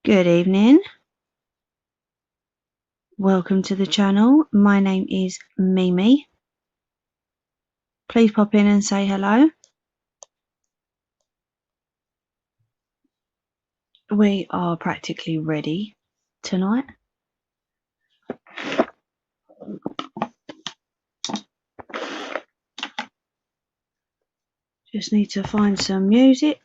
Good evening. Welcome to the channel. My name is Mimi. Please pop in and say hello. We are practically ready tonight. Just need to find some music.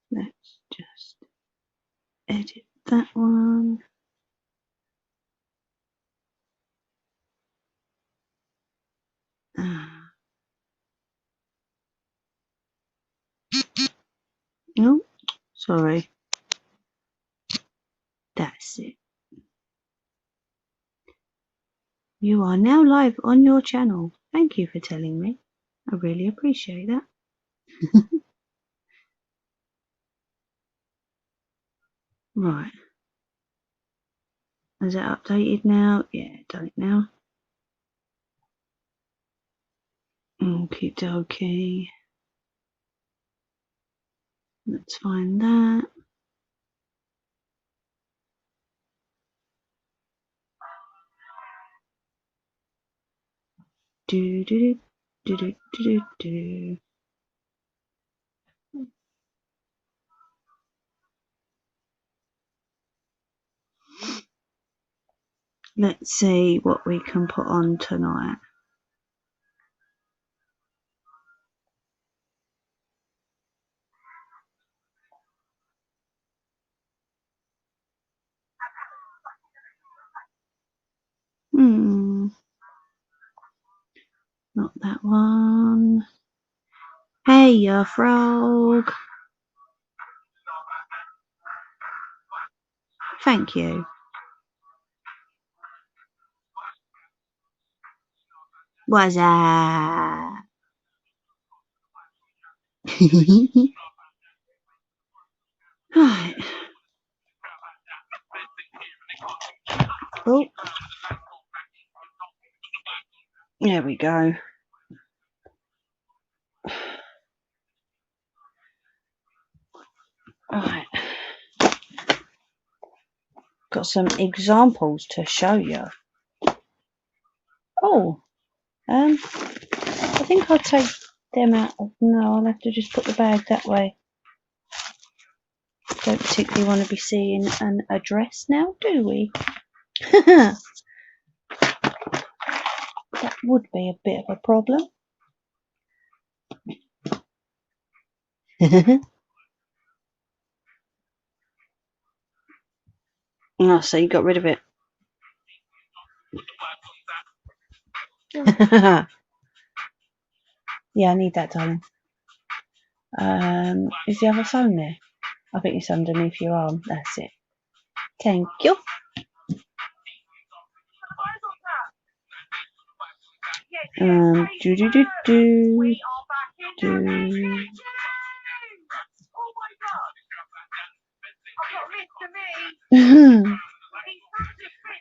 Let's just edit that one. Oh, sorry. That's it. You are now live on your channel. Thank you for telling me. I really appreciate that. Right. Is it updated now? Yeah, done it now. Okie dokie. Let's find that. Do do do do do do do. Let's see what we can put on tonight. Not that one. Hey, you frog. Thank you. What's that? Right. Oh. There we go. Right. Got some examples to show you. Oh. I think I'll take them out. No, I'll have to just put the bag that way. Don't particularly want to be seeing an address now, do we? That would be a bit of a problem. Oh, so you got rid of it. Yeah, I need that, darling. Is the other phone there? I think it's underneath your arm. That's it. Thank you. Do do do do do.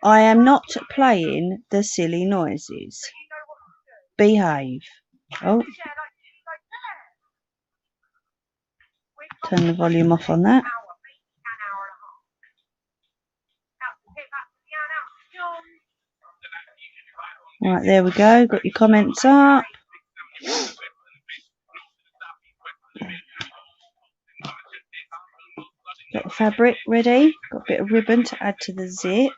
I am not playing the silly noises. Behave. Oh. Turn the volume off on that. Right, there we go. Got your comments up. Got the fabric ready. Got a bit of ribbon to add to the zip.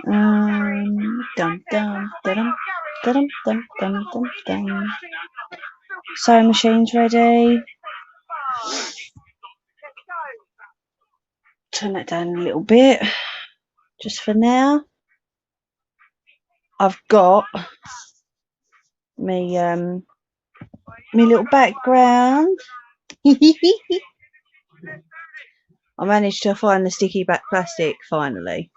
Dum dum dum dum dum dum dum dum. Sewing machine's ready. Turn that down a little bit, just for now. I've got me little background. I managed to find the sticky back plastic finally.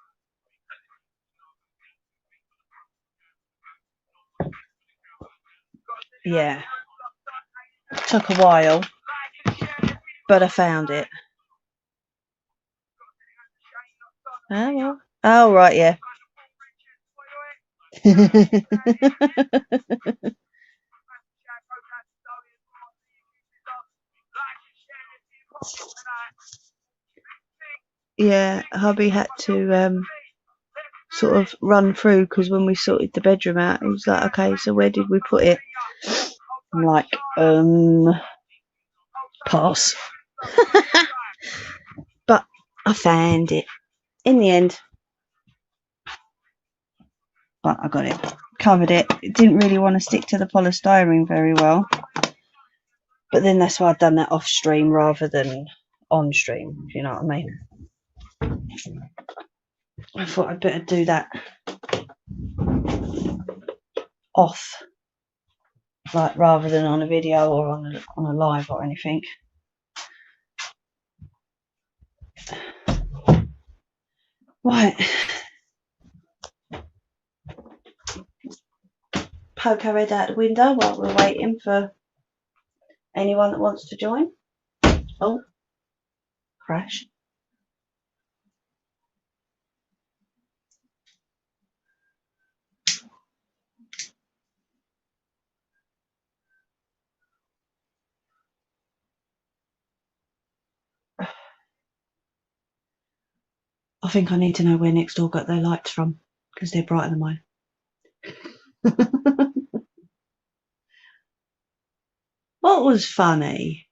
Yeah, took a while, but I found it. Oh, well. Oh, right, yeah. Yeah, hubby had to sort of run through, because when we sorted the bedroom out, he was like, okay, so where did we put it? I'm like, pass. But I found it in the end. But I got it, covered it. It didn't really want to stick to the polystyrene very well. But then that's why I've done that off stream rather than on stream, if you know what I mean. I thought I'd better do that off, like rather than on a video or on a live or anything. Right. Poke our head out the window while we're waiting for anyone that wants to join. Oh, crash. I think I need to know where next door got their lights from, because they're brighter than mine. What was funny?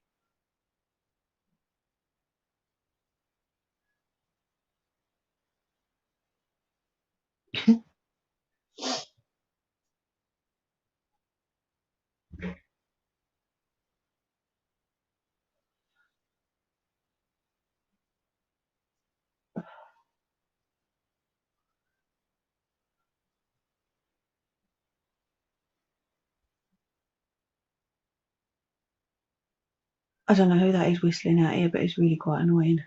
I don't know who that is whistling out here, but it's really quite annoying.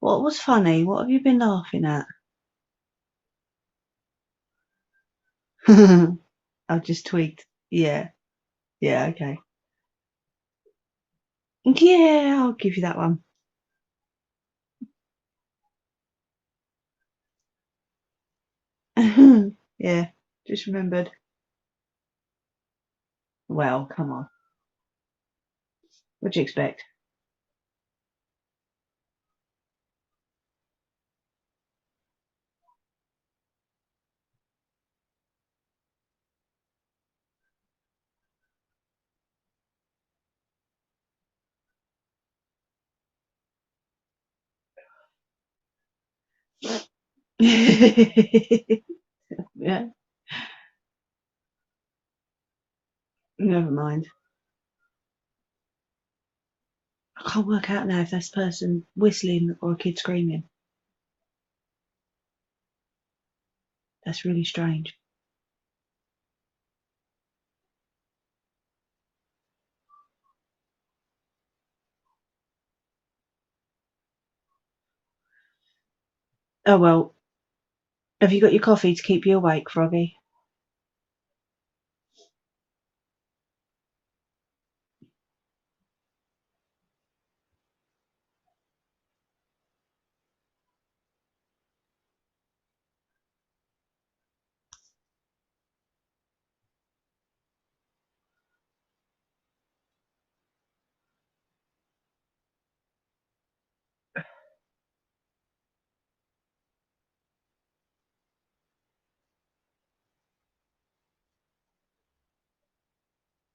What was funny? What have you been laughing at? I've just tweaked. Yeah. Yeah, okay. Yeah, I'll give you that one. Yeah, just remembered. Well, come on. What do you expect? Yeah, never mind. I can't work out now if that's a person whistling or a kid screaming. That's really strange. Oh well. Have you got your coffee to keep you awake, Froggy?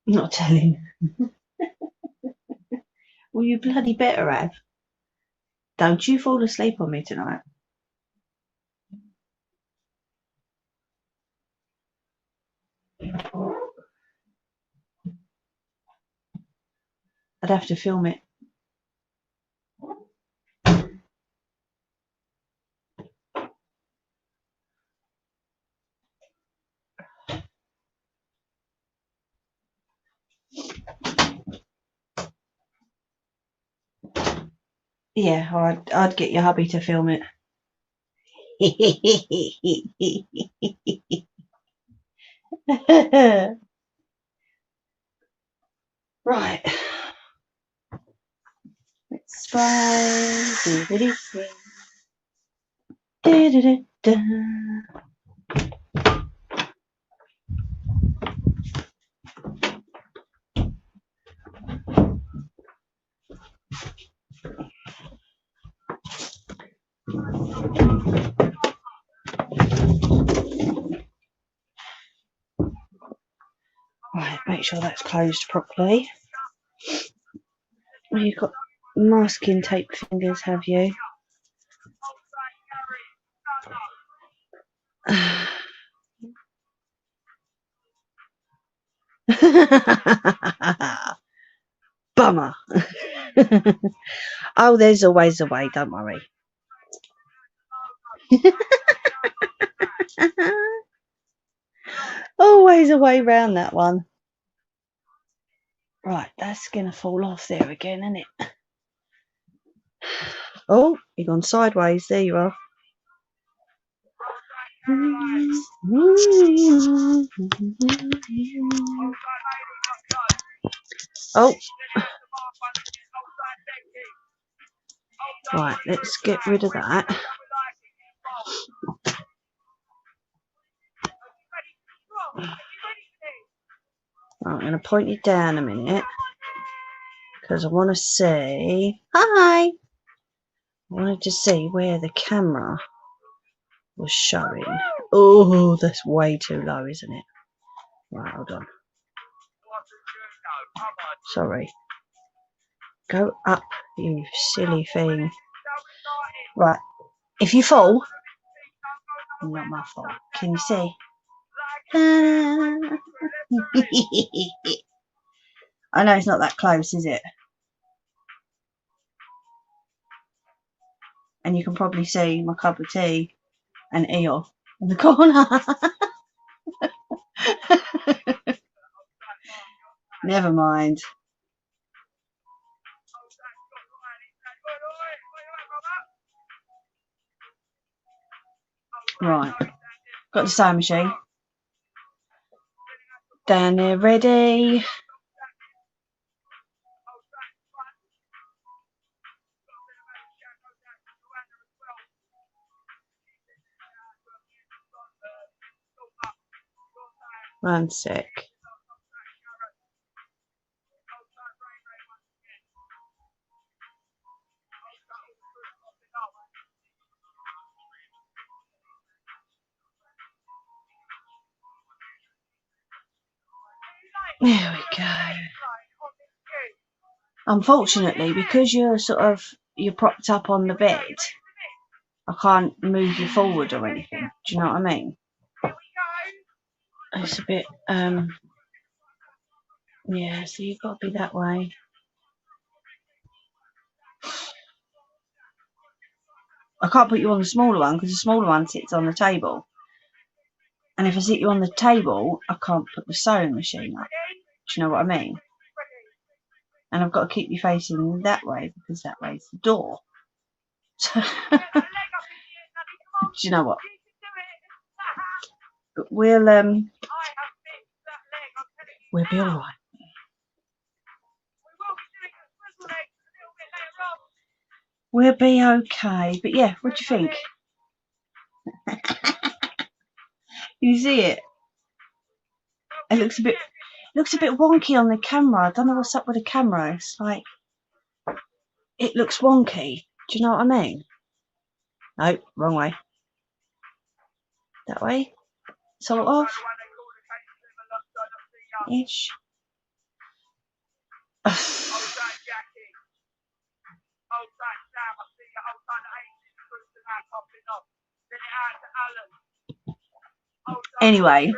I'm not telling. Well, you bloody better have. Don't you fall asleep on me tonight. I'd have to film it. Yeah, I'd get your hubby to film it. Right. Let's try. Right, make sure that's closed properly. Well, you've got masking tape fingers, have you? Bummer. Oh, there's always a way, don't worry. Always a way round that one. Right, that's going to fall off there again, isn't it? Oh, you've gone sideways. There you are. Oh. Right, let's get rid of that. Right, I'm going to point you down a minute because I want to see. Hi! I wanted to see where the camera was showing. Oh, that's way too low, isn't it? Right, hold on. Sorry. Go up, you silly thing. Right, if you fall, not my fault. Can you see? I know it's not that close, is it? And you can probably see my cup of tea and eel in the corner. Never mind. Right, got the sewing machine down there ready. One sec. There we go. Unfortunately, because you're propped up on the bed, I can't move you forward or anything. Do you know what I mean? It's a bit, yeah, so you've got to be that way. I can't put you on the smaller one because the smaller one sits on the table. And if I sit you on the table, I can't put the sewing machine up. Do you know what I mean? And I've got to keep you facing that way because that way's the door. Do you know what? But we'll be all right. We'll be okay. But yeah, what do you think? You see it? It looks a bit wonky on the camera. I don't know what's up with the camera. It's like it looks wonky. Do you know what I mean? No, wrong way. That way. Sort of. Ish. Anyway,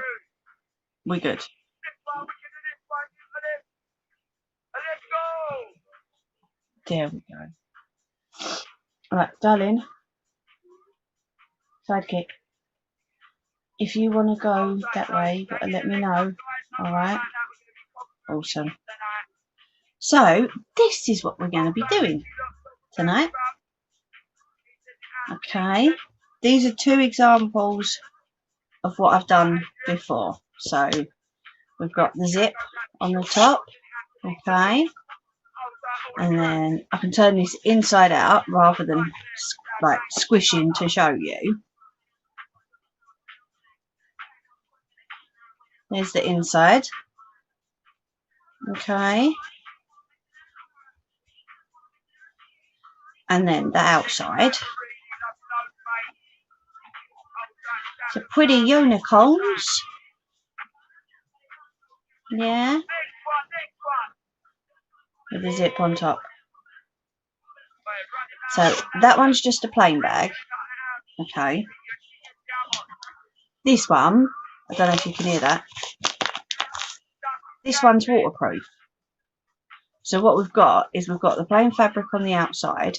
we're good. There we go. Alright, darling. Sidekick. If you want to go that way, you got to let me know. Alright? Awesome. So, this is what we're going to be doing tonight. Okay. These are 2 examples of what I've done before. So, we've got the zip on the top. Okay. And then I can turn this inside out rather than like squishing to show you. There's the inside. Okay. And then the outside. So pretty unicorns. Yeah. With the zip on top. So that one's just a plain bag. Okay. This one, I don't know if you can hear that. This one's waterproof. So what we've got is we've got the plain fabric on the outside.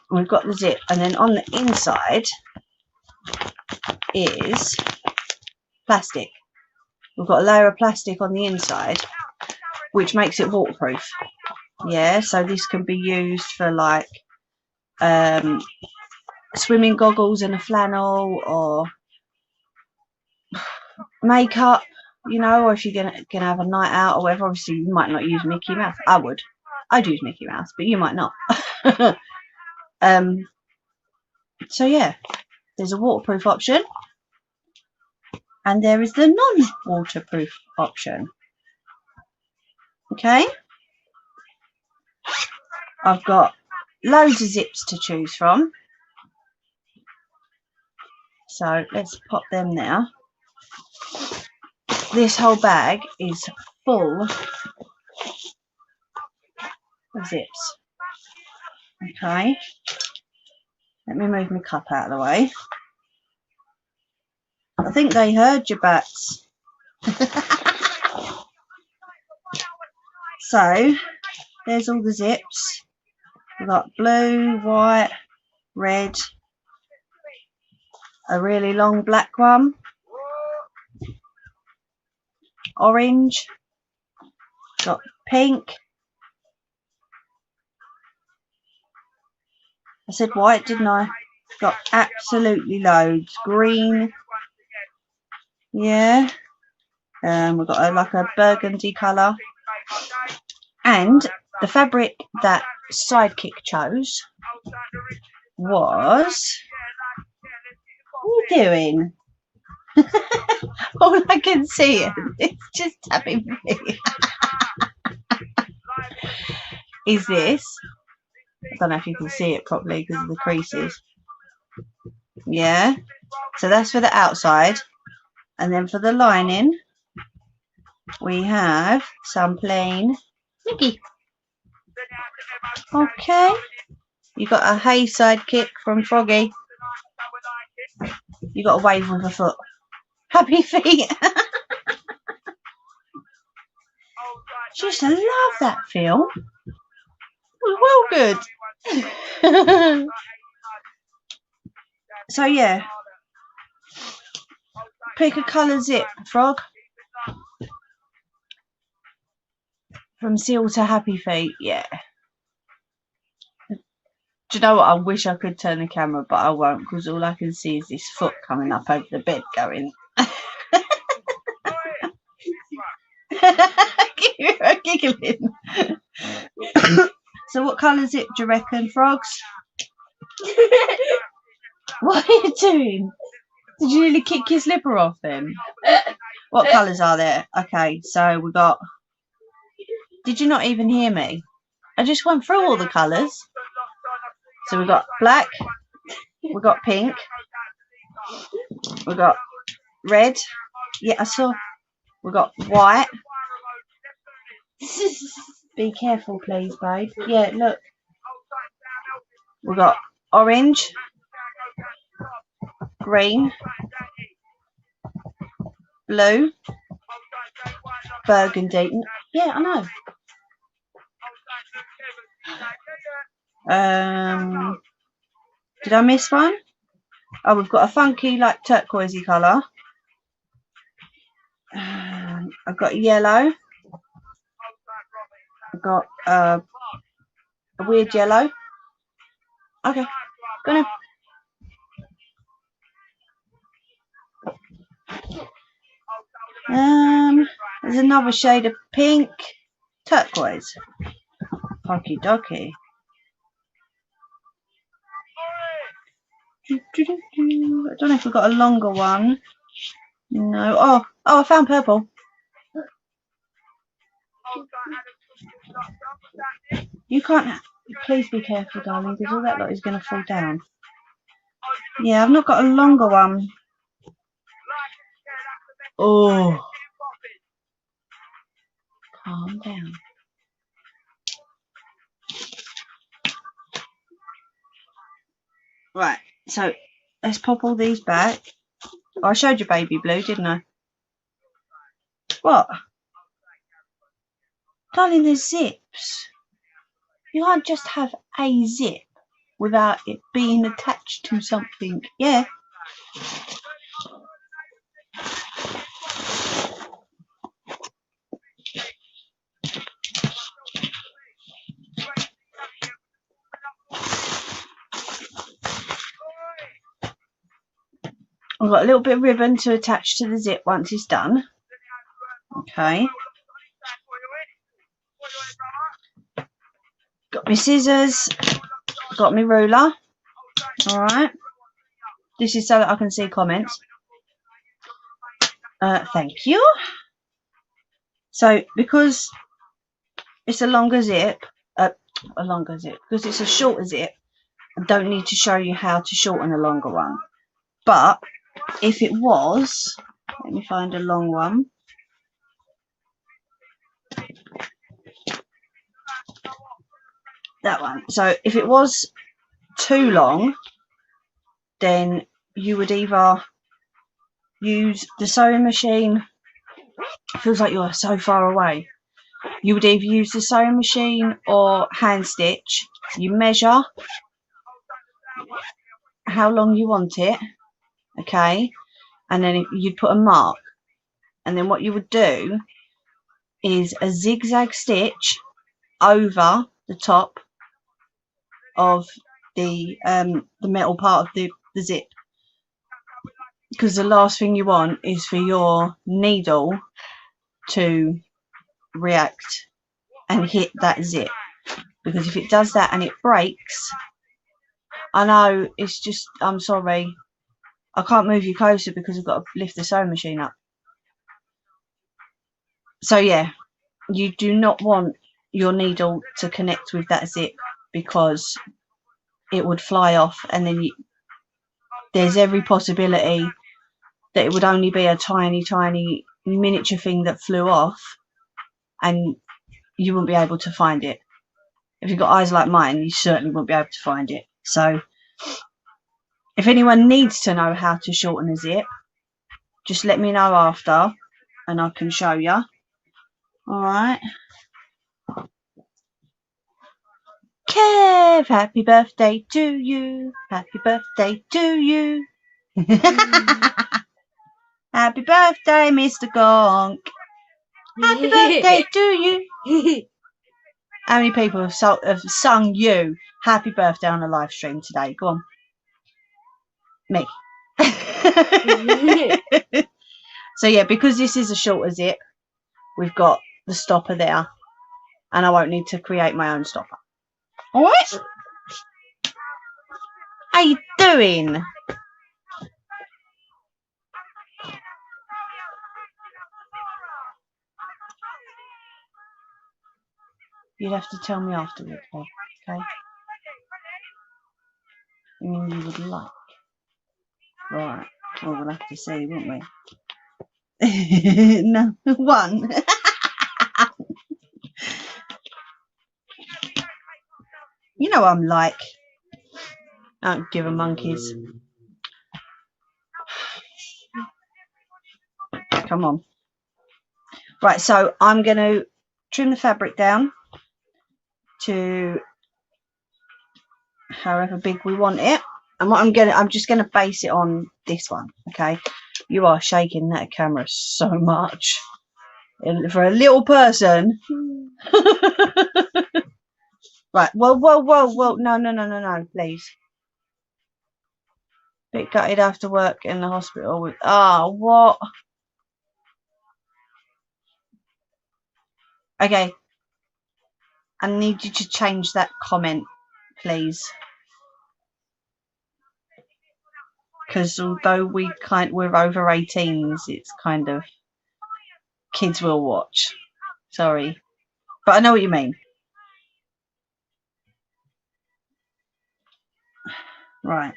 We've got the zip, and then on the inside is plastic. We've got a layer of plastic on the inside, which makes it waterproof. Yeah, so this can be used for like swimming goggles and a flannel, or makeup, you know, or if you're gonna have a night out or whatever. Obviously you might not use Mickey Mouse. I'd use Mickey Mouse, but you might not. So yeah, there's a waterproof option and there is the non-waterproof option. Okay, I've got loads of zips to choose from, so let's pop them now. This whole bag is full of zips. Okay, let me move my cup out of the way. I think they heard you, bats. So there's all the zips. We've got blue, white, red, a really long black one, orange, got pink. I said white, didn't I? Got absolutely loads. Green. Yeah. We've got like a burgundy colour. And the fabric that Sidekick chose was... What are you doing? All I can see is just tapping me. Is this. I don't know if you can see it properly because of the creases. Yeah. So that's for the outside. And then for the lining, we have some plain Mickey. Okay. You got a hey Sidekick from Froggy. You got a wave with a foot. Happy feet. She used to love that film. It was well good. So yeah. Pick a colour zip, Frog. From Seal to Happy Feet, yeah. Do you know what? I wish I could turn the camera, but I won't, because all I can see is this foot coming up over the bed going. You're giggling. So what colour zip do you reckon, Frogs? What are you doing? Did you really kick your slipper off then? What colours are there? Okay, so we got... Did you not even hear me? I just went through all the colours. So we've got black, we've got pink, we've got red, yeah I saw, we've got white, Be careful, please, babe. Yeah, look. We've got orange, green, blue, burgundy. Yeah, I know. Did I miss one? Oh, we've got a funky, like, turquoisey colour. I've got yellow. I've got a weird yellow. Okay, go now. There's another shade of pink, turquoise. Okie dokie. I don't know if we've got a longer one. No. Oh, I found purple. You can't. Please be careful, darling, because all that lot is going to fall down. Yeah, I've not got a longer one. Oh. Calm down. Right, so let's pop all these back. Oh, I showed you baby blue, didn't I? What? Darling, there's zips. You can't just have a zip without it being attached to something. Yeah. I've got a little bit of ribbon to attach to the zip once it's done. Okay. Got my scissors. Got my ruler. Alright. This is so that I can see comments. Thank you. So, because it's a longer zip, because it's a shorter zip, I don't need to show you how to shorten a longer one. But if it was, let me find a long one. That one. So if it was too long, then you would either use the sewing machine. It feels like you're so far away. You would either use the sewing machine or hand stitch. You measure how long you want it, okay, and then you'd put a mark, and then what you would do is a zigzag stitch over the top of the metal part of the zip, because the last thing you want is for your needle to react and hit that zip, because if it does that and it breaks, I know, it's just, I'm sorry, I can't move you closer because I've got to lift the sewing machine up. So yeah, you do not want your needle to connect with that zip, because it would fly off, and then there's every possibility that it would only be a tiny miniature thing that flew off, and you wouldn't be able to find it. If you've got eyes like mine, you certainly won't be able to find it. So if anyone needs to know how to shorten a zip, just let me know after and I can show you. Alright. Kev, happy birthday to you. Happy birthday to you. Happy birthday, Mr. Gonk. Happy birthday to you. How many people have sung you happy birthday on a live stream today? Go on. Me. So yeah, because this is a shorter zip, we've got the stopper there, and I won't need to create my own stopper. Alright? How you doing? You'd have to tell me afterwards, okay? I mean, you would like. Right. Well, we'll have to see, won't we? No, one. You know what I'm like. I don't give a monkeys. Come on. Right, so I'm going to trim the fabric down to however big we want it. And what I'm just gonna base it on this one. Okay, you are shaking that camera so much, and for a little person. Right, whoa, no, please. Bit gutted after work in the hospital with what? Okay, I need you to change that comment, please. Because although we're over 18s, it's kind of kids will watch. Sorry, but I know what you mean. Right.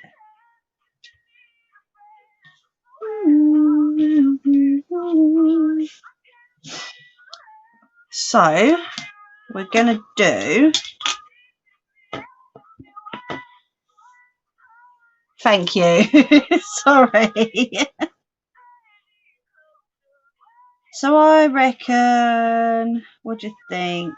So we're gonna do. Thank you. Sorry. So I reckon. What do you think?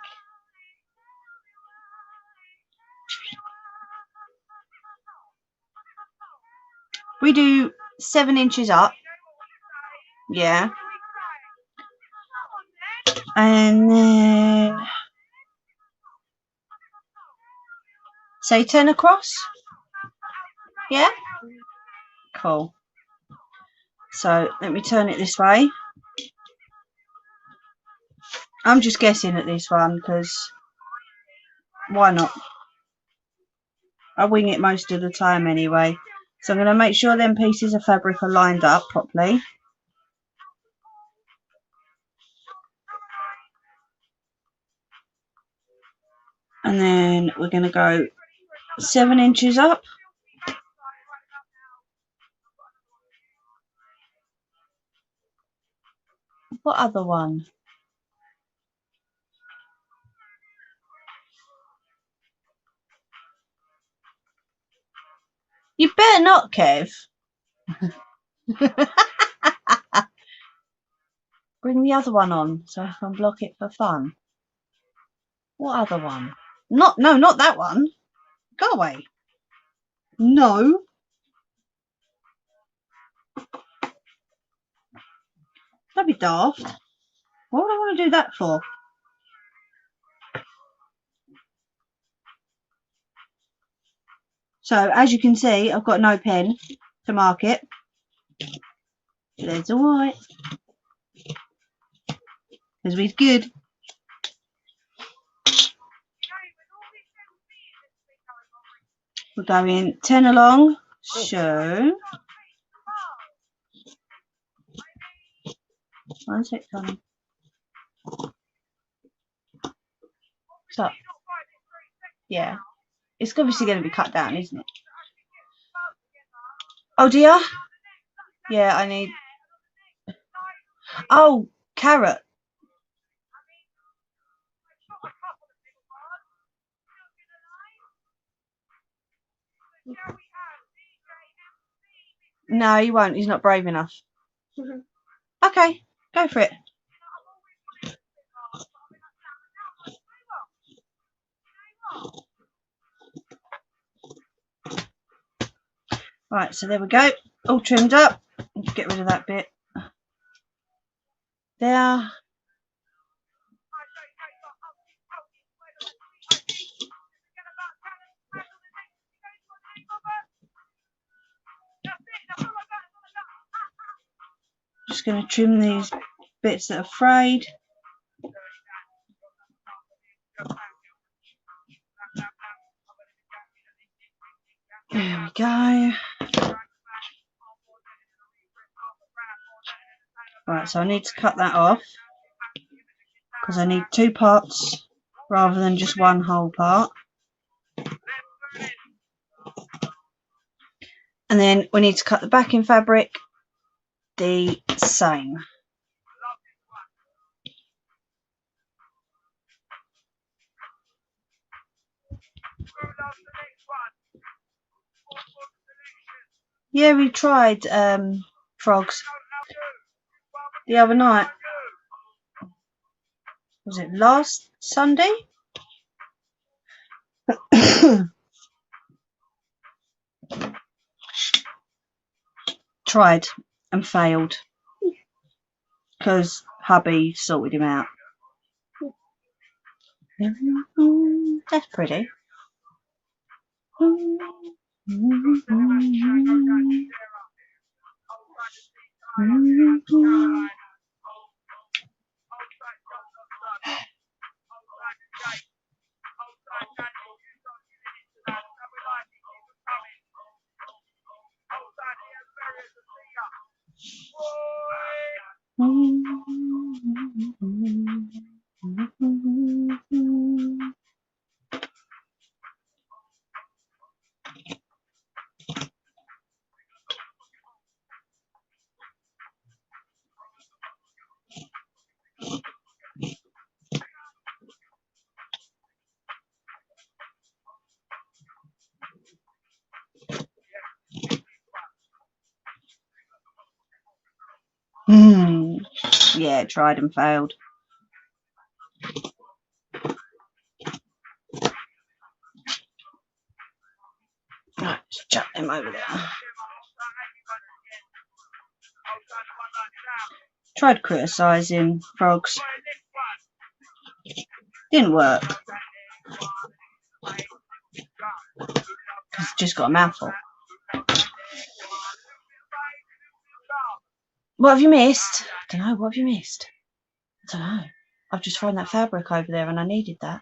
We do 7 inches up. Yeah. And then say 10 across. Yeah. Cool. So let me turn it this way. I'm just guessing at this one because why not? I wing it most of the time anyway. So I'm going to make sure them pieces of fabric are lined up properly. And then we're going to go 7 inches up. What other one? You better not, Kev. Bring the other one on so I can block it for fun. What other one? No, not that one. Go away. No. That'd be daft. What would I want to do that for? So, as you can see, I've got no pen to mark it. That's alright. Because we're good. We're going 10 along. So, one sec, darling. So, yeah. It's obviously going to be cut down, isn't it? Oh, dear. Yeah, I need... Oh, carrot. No, he won't. He's not brave enough. Okay, go for it. Right, so there we go. All trimmed up. Get rid of that bit. There. Just going to trim these bits that are frayed. There we go. Right, so I need to cut that off because I need 2 parts rather than just one whole part. And then we need to cut the backing fabric the same. Yeah, we tried frogs the other night. Was it last Sunday? Tried and failed because hubby sorted him out. That's pretty. Yeah, tried and failed. Right, chuck them over there. Tried criticising frogs. Didn't work. It's just got a mouthful. What have you missed? I don't know. What have you missed? I don't know. I've just thrown that fabric over there and I needed that.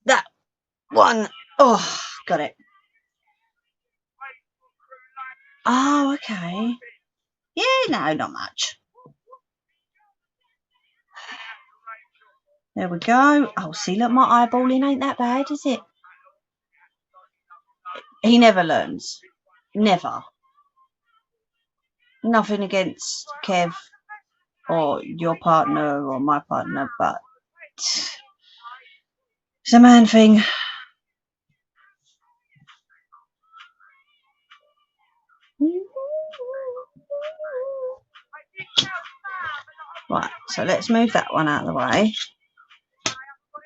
That one. Oh, got it. Oh, okay. Yeah, no, not much. There we go. Oh, see, look, my eyeballing ain't that bad, is it? He never learns. Never. Nothing against Kev or your partner or my partner, but it's a man thing. Right, so let's move that one out of the way.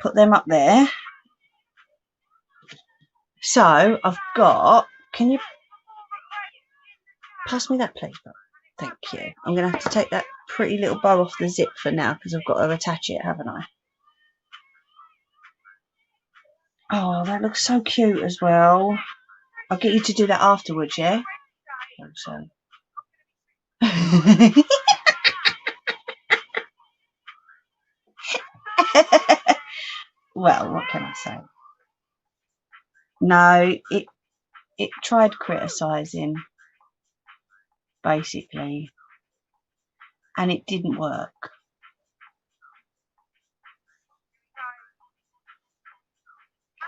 Put them up there. So I've got, can you pass me that, please? Thank you. I'm going to have to take that pretty little bow off the zip for now because I've got to attach it, haven't I? Oh, that looks so cute as well. I'll get you to do that afterwards, yeah? So. Well, what can I say? No, it tried criticising, basically, and it didn't work.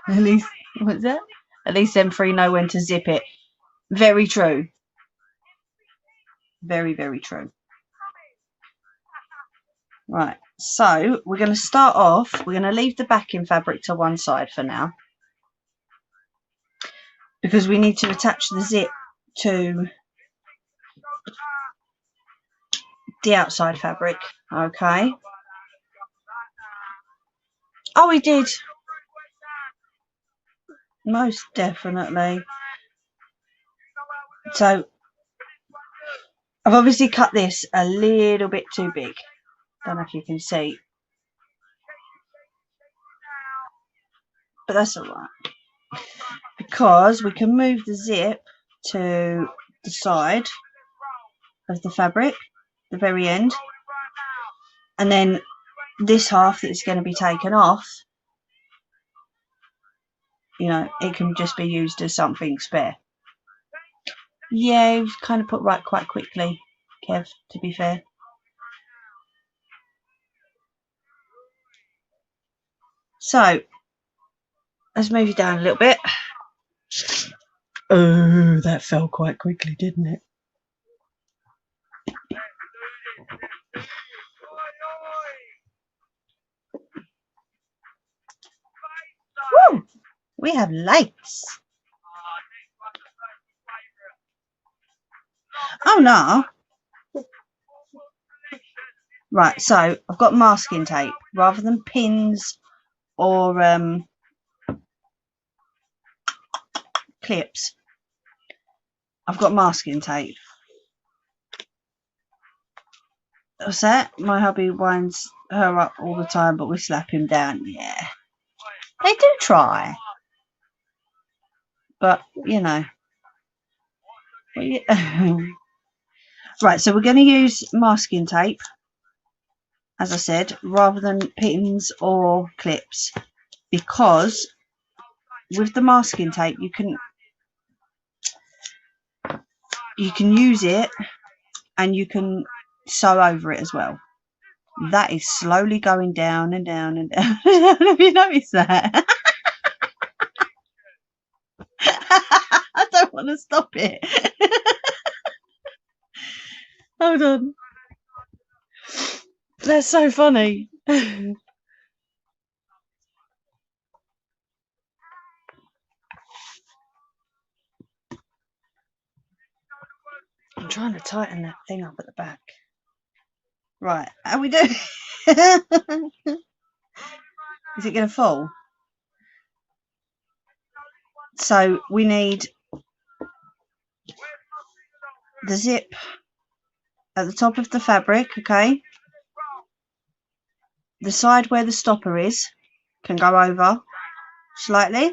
At least, what's that? At least them three know when to zip it. Very true. Very, very true. Right, so we're going to start off, we're going to leave the backing fabric to one side for now because we need to attach the zip to the outside fabric, okay? Oh, we did. Most definitely. So I've obviously cut this a little bit too big. Don't know if you can see. But that's alright. Because we can move the zip to the side of the fabric, the very end. And then this half that's going to be taken off, you know, it can just be used as something spare. Yeah, it was kind of put right quite quickly, Kev, to be fair. So, let's move it down a little bit. Oh, that fell quite quickly, didn't it? We have lights. Oh no. Right, so I've got masking tape rather than pins or clips. I've got masking tape. What's that? My hubby winds her up all the time, but we slap him down. Yeah, they do try, but you know. Right, so we're going to use masking tape, as I said, rather than pins or clips, because with the masking tape you can use it and you can sew over it as well. That is slowly going down and down and down. Have you noticed that? I don't want to stop it. Hold on. That's so funny. I'm trying to tighten that thing up at the back. Right, how we doing? Is it going to fall? So we need the zip at the top of the fabric, okay? The side where the stopper is can go over slightly,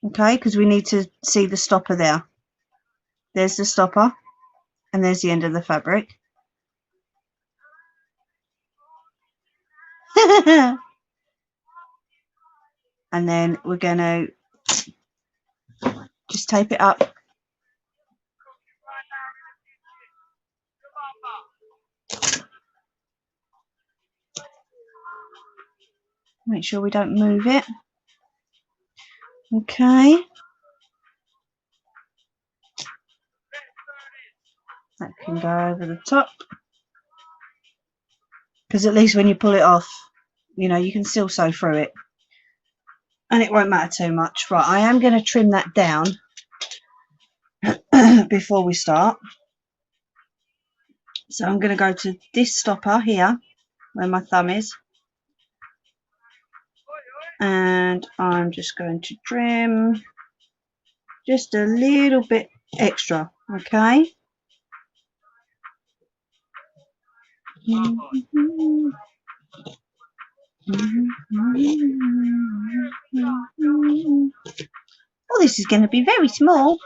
okay? Because we need to see the stopper there. There's the stopper, and there's the end of the fabric. And then we're going to just tape it up. Make sure we don't move it. Okay. That can go over the top. Because at least when you pull it off, you know, you can still sew through it. And it won't matter too much. Right, I am going to trim that down before we start. So I'm going to go to this stopper here, where my thumb is. And I'm just going to trim just a little bit extra, okay? Oh, this is going to be very small.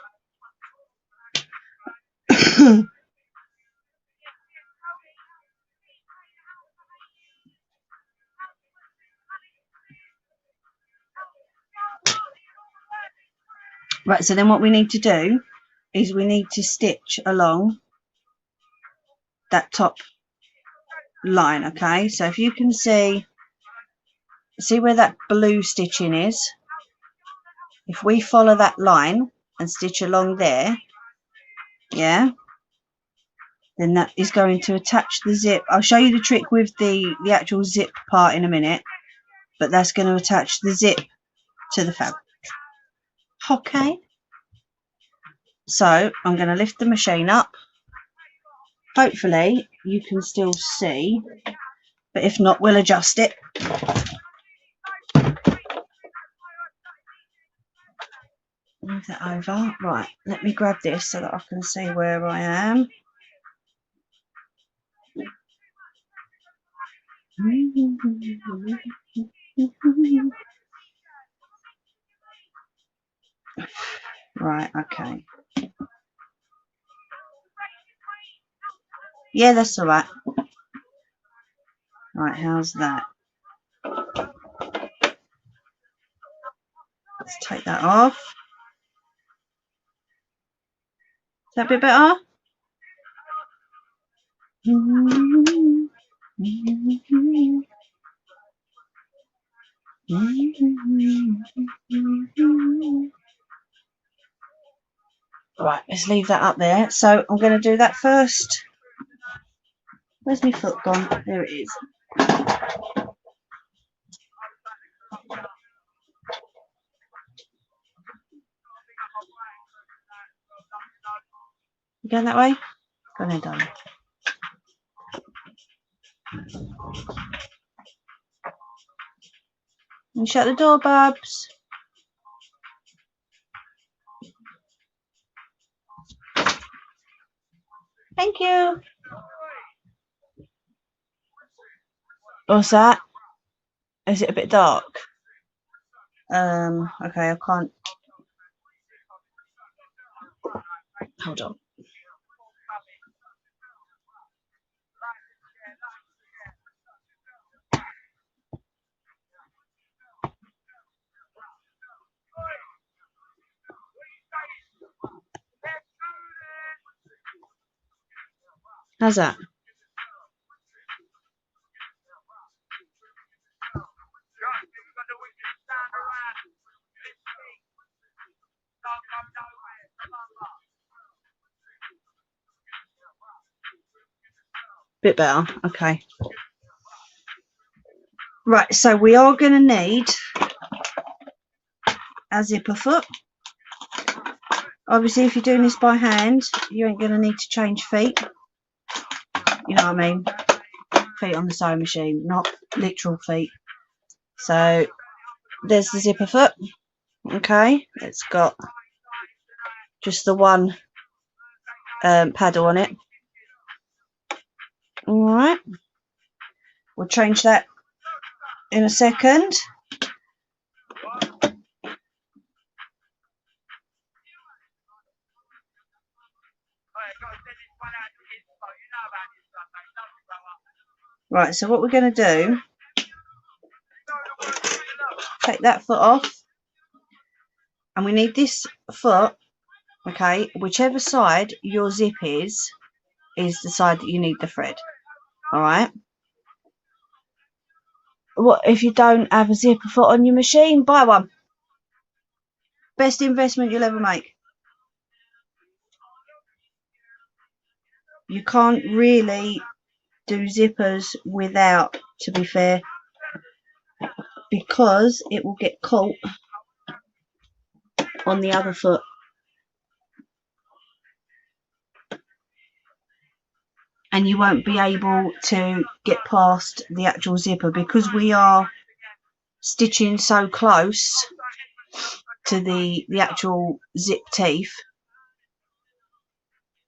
Right, so then what we need to do is we need to stitch along that top line, okay? So if you can see where that blue stitching is, if we follow that line and stitch along there, yeah, then that is going to attach the zip. I'll show you the trick with the actual zip part in a minute, but that's going to attach the zip to the fabric. Okay, so I'm going to lift the machine up. Hopefully you can still see, but if not, we'll adjust it. Move that over. Right, let me grab this so that I can see where I am. Right, okay. Yeah, that's all right. Right, how's that? Let's take that off. Is that a bit better? Right, let's leave that up there. So I'm going to do that first. Where's my foot gone? There it is. You going that way? Go on then, darling. And shut the door, Babs. Thank you. What's that? Is it a bit dark? Okay, I can't. Hold on. How's that? Bit better. Okay. Right, so we are going to need a zipper foot. Obviously, if you're doing this by hand, you ain't going to need to change feet. You know what I mean? Feet on the sewing machine, not literal feet. So there's the zipper foot. Okay, it's got just the one paddle on it. Alright, we'll change that in a second. Right, so what we're going to do, take that foot off, and we need this foot, okay, whichever side your zip is the side that you need the thread. Alright. What if you don't have a zipper foot on your machine? Buy one. Best investment you'll ever make. You can't really do zippers without, to be fair, because it will get caught on the other foot. And you won't be able to get past the actual zipper because we are stitching so close to the actual zip teeth.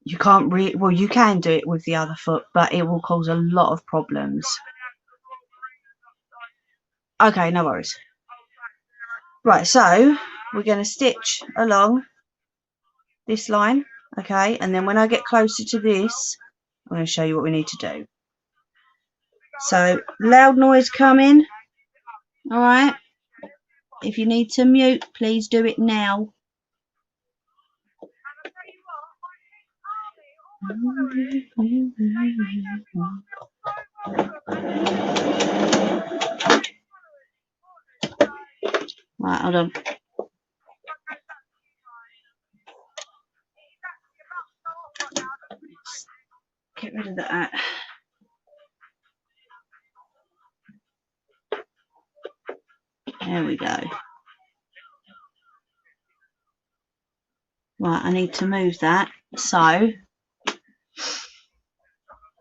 You can't really, well, you can do it with the other foot, but it will cause a lot of problems. Okay, no worries. Right, so we're going to stitch along this line, okay, and then when I get closer to this, I'm going to show you what we need to do. So, loud noise coming. Alright. If you need to mute, please do it now. Right, hold on. Get rid of that. There we go. Right, I need to move that. So,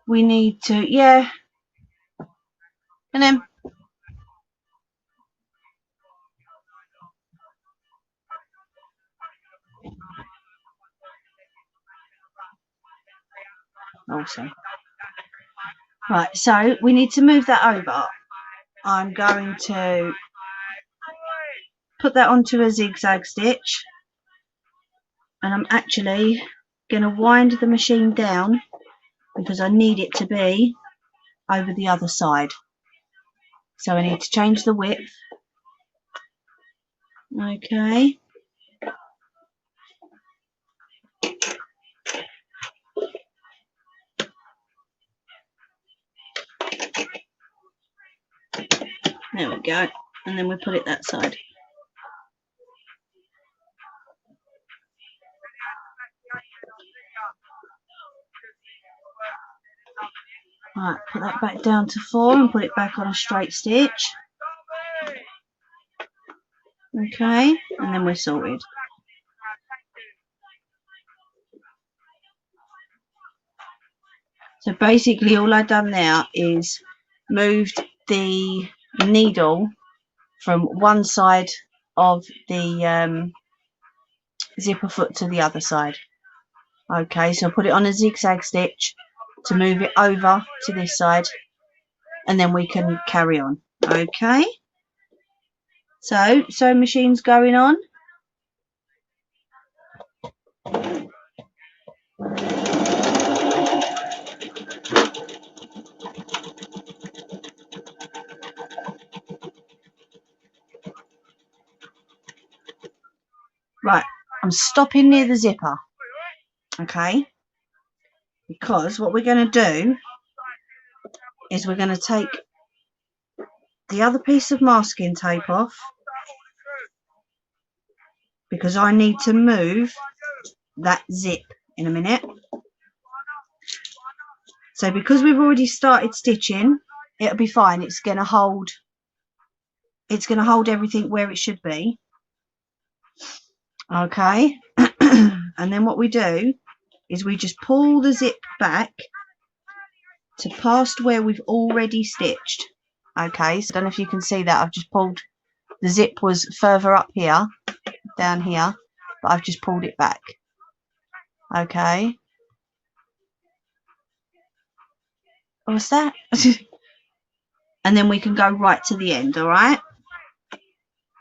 we need to, yeah. And then. Also. Right, so we need to move that over. I'm going to put that onto a zigzag stitch. And I'm actually going to wind the machine down because I need it to be over the other side. So I need to change the width. Okay. There we go. And then we put it that side. Right, put that back down to 4 and put it back on a straight stitch. Okay, and then we're sorted. So basically all I've done now is moved the needle from one side of the zipper foot to the other side. Okay, so I put it on a zigzag stitch to move it over to this side, and then we can carry on. Okay, so sewing machine's going on. Right, I'm stopping near the zipper. Okay, because what we're going to do is we're going to take the other piece of masking tape off, because I need to move that zip in a minute. So because we've already started stitching, it'll be fine. It's going to hold everything where it should be. Okay. And then what we do is we just pull the zip back to past where we've already stitched. Okay, so I don't know if you can see that. I've just pulled, the zip was further up here, down here, but I've just pulled it back. Okay. What's that? And then we can go right to the end, all right?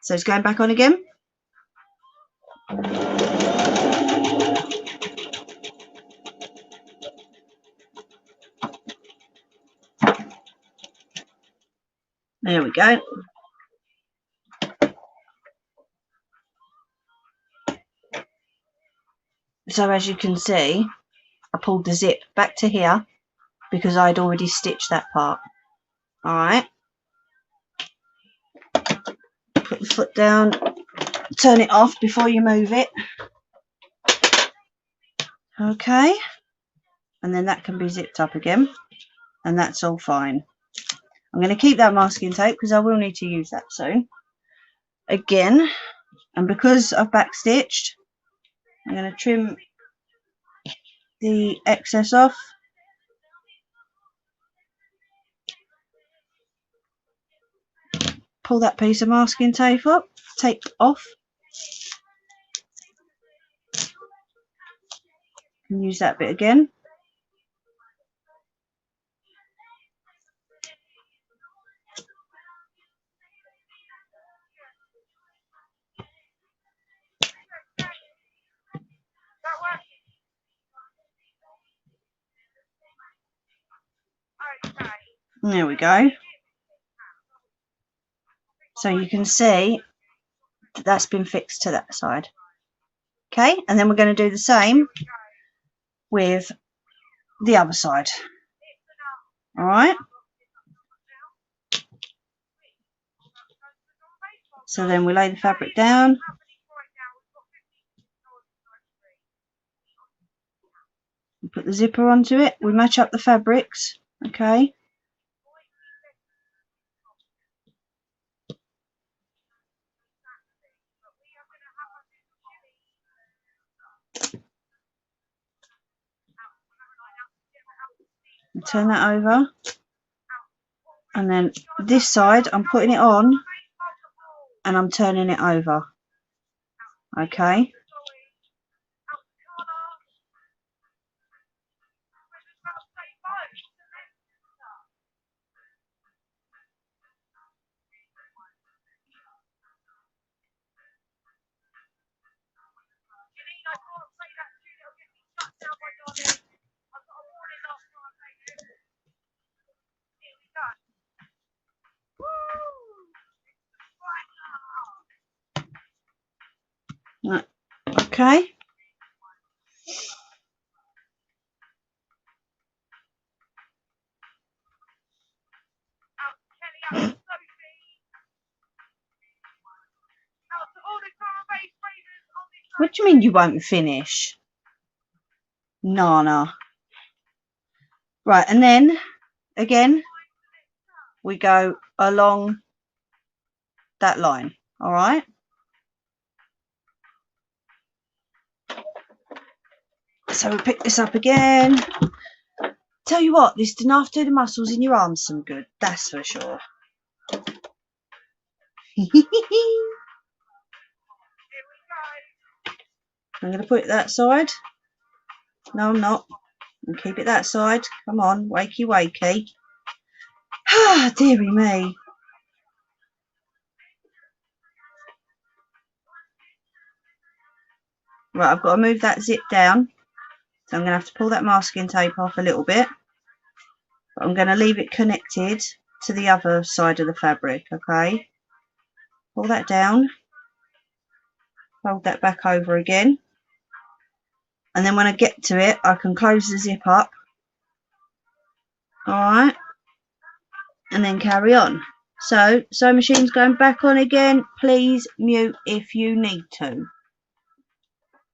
So it's going back on again. There we go. So as you can see, I pulled the zip back to here because I'd already stitched that part. All right. Put the foot down, turn it off before you move it. Okay. And then that can be zipped up again, and that's all fine. I'm going to keep that masking tape because I will need to use that soon. Again, and because I've backstitched, I'm going to trim the excess off. Pull that piece of masking tape off. And use that bit again. There we go. So you can see that that's been fixed to that side. Okay, and then we're going to do the same with the other side. All right. So then we lay the fabric down. We put the zipper onto it. We match up the fabrics. Okay. And turn that over. And then this side, I'm putting it on and I'm turning it over. Okay. Right. Okay. What do you mean you won't finish? Nana. Right, and then again we go along that line. All right. So we pick this up again, Tell you what, this enough do the muscles in your arms some good, that's for sure. I'm going to put it that side. No, I'm not. And keep it that side. Come on, wakey wakey. Ah, dearie me. Right, I've got to move that zip down. So I'm going to have to pull that masking tape off a little bit. But I'm going to leave it connected to the other side of the fabric, okay? Pull that down. Fold that back over again. And then when I get to it, I can close the zip up. Alright. And then carry on. So, sewing machine's going back on again. Please mute if you need to.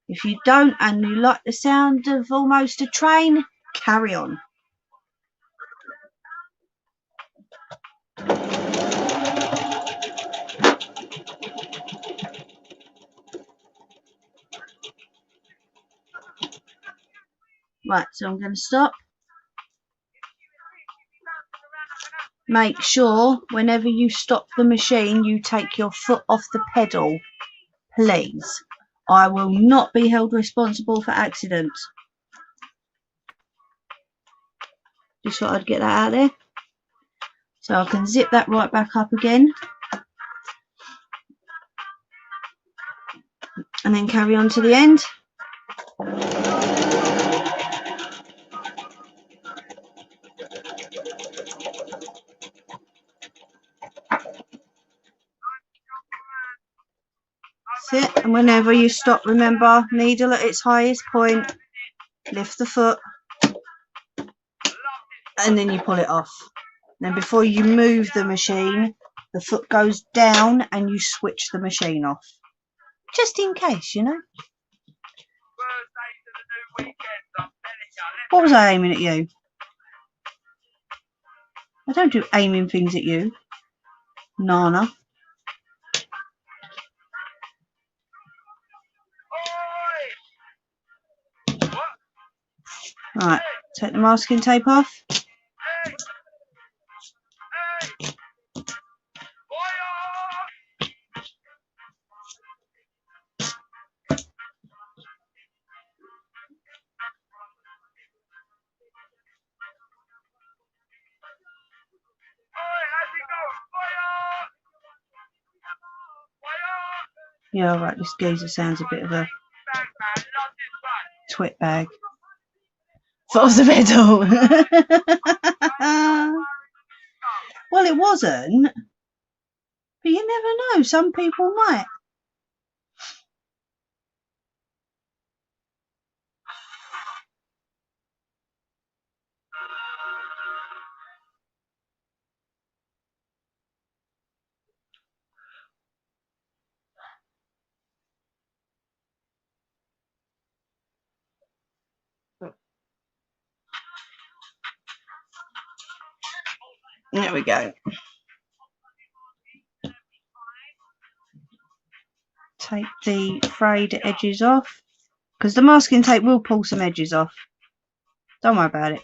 If you don't and you like the sound of almost a train, carry on. Right, so I'm going to stop. Make sure whenever you stop the machine, you take your foot off the pedal, please. I will not be held responsible for accidents. Just thought I'd get that out there. So I can zip that right back up again. And then carry on to the end. That's it. And whenever you stop, remember, needle at its highest point, lift the foot, and then you pull it off. Then before you move the machine, the foot goes down and you switch the machine off. Just in case, you know. What was I aiming at you? I don't do aiming things at you, Nana. Right, take the masking tape off. Yeah, alright, this geezer sounds a bit of a twit bag. Foot off the pedal. Well, it wasn't. But you never know, some people might. There we go. Take the frayed edges off, because the masking tape will pull some edges off. Don't worry about it.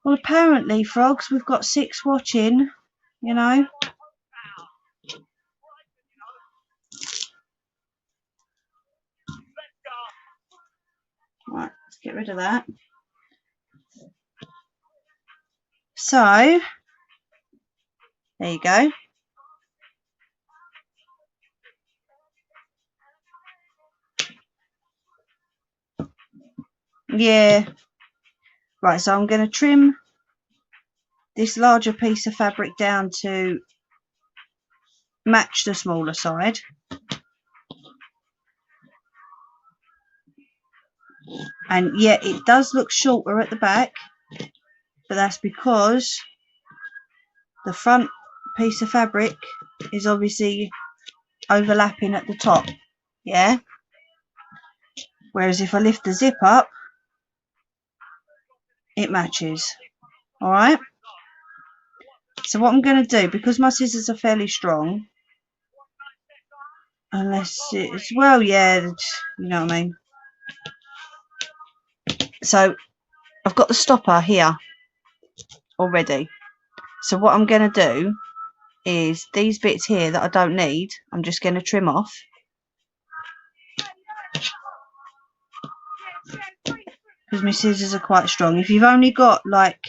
Well, apparently, frogs, we've got 6 watching, you know. Right, let's get rid of that. So, there you go. Yeah. Right, so I'm going to trim this larger piece of fabric down to match the smaller side. And yeah, it does look shorter at the back, but that's because the front piece of fabric is obviously overlapping at the top, yeah? Whereas if I lift the zip up, it matches. Alright? So what I'm going to do, because my scissors are fairly strong, unless it's, well, yeah, you know what I mean. So I've got the stopper here already. So what I'm going to do is these bits here that I don't need, I'm just going to trim off. Because my scissors are quite strong. If you've only got like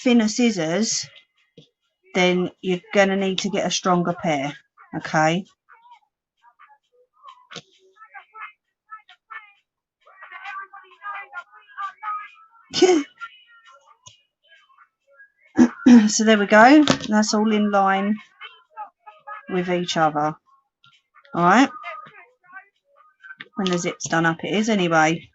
thinner scissors, then you're going to need to get a stronger pair, okay? So there we go. That's all in line with each other. Alright? When the zip's done up, it is anyway.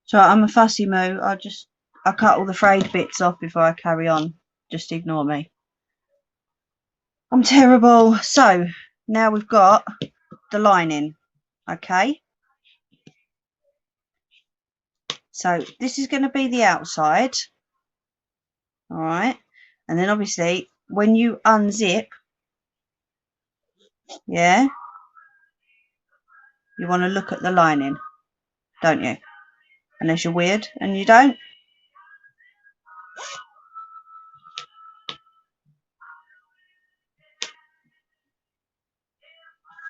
So I'm a fussy moo. I cut all the frayed bits off before I carry on. Just ignore me. I'm terrible. So now we've got the lining. Okay. So this is going to be the outside. Alright. And then obviously when you unzip, yeah, you want to look at the lining, don't you? Unless you're weird and you don't.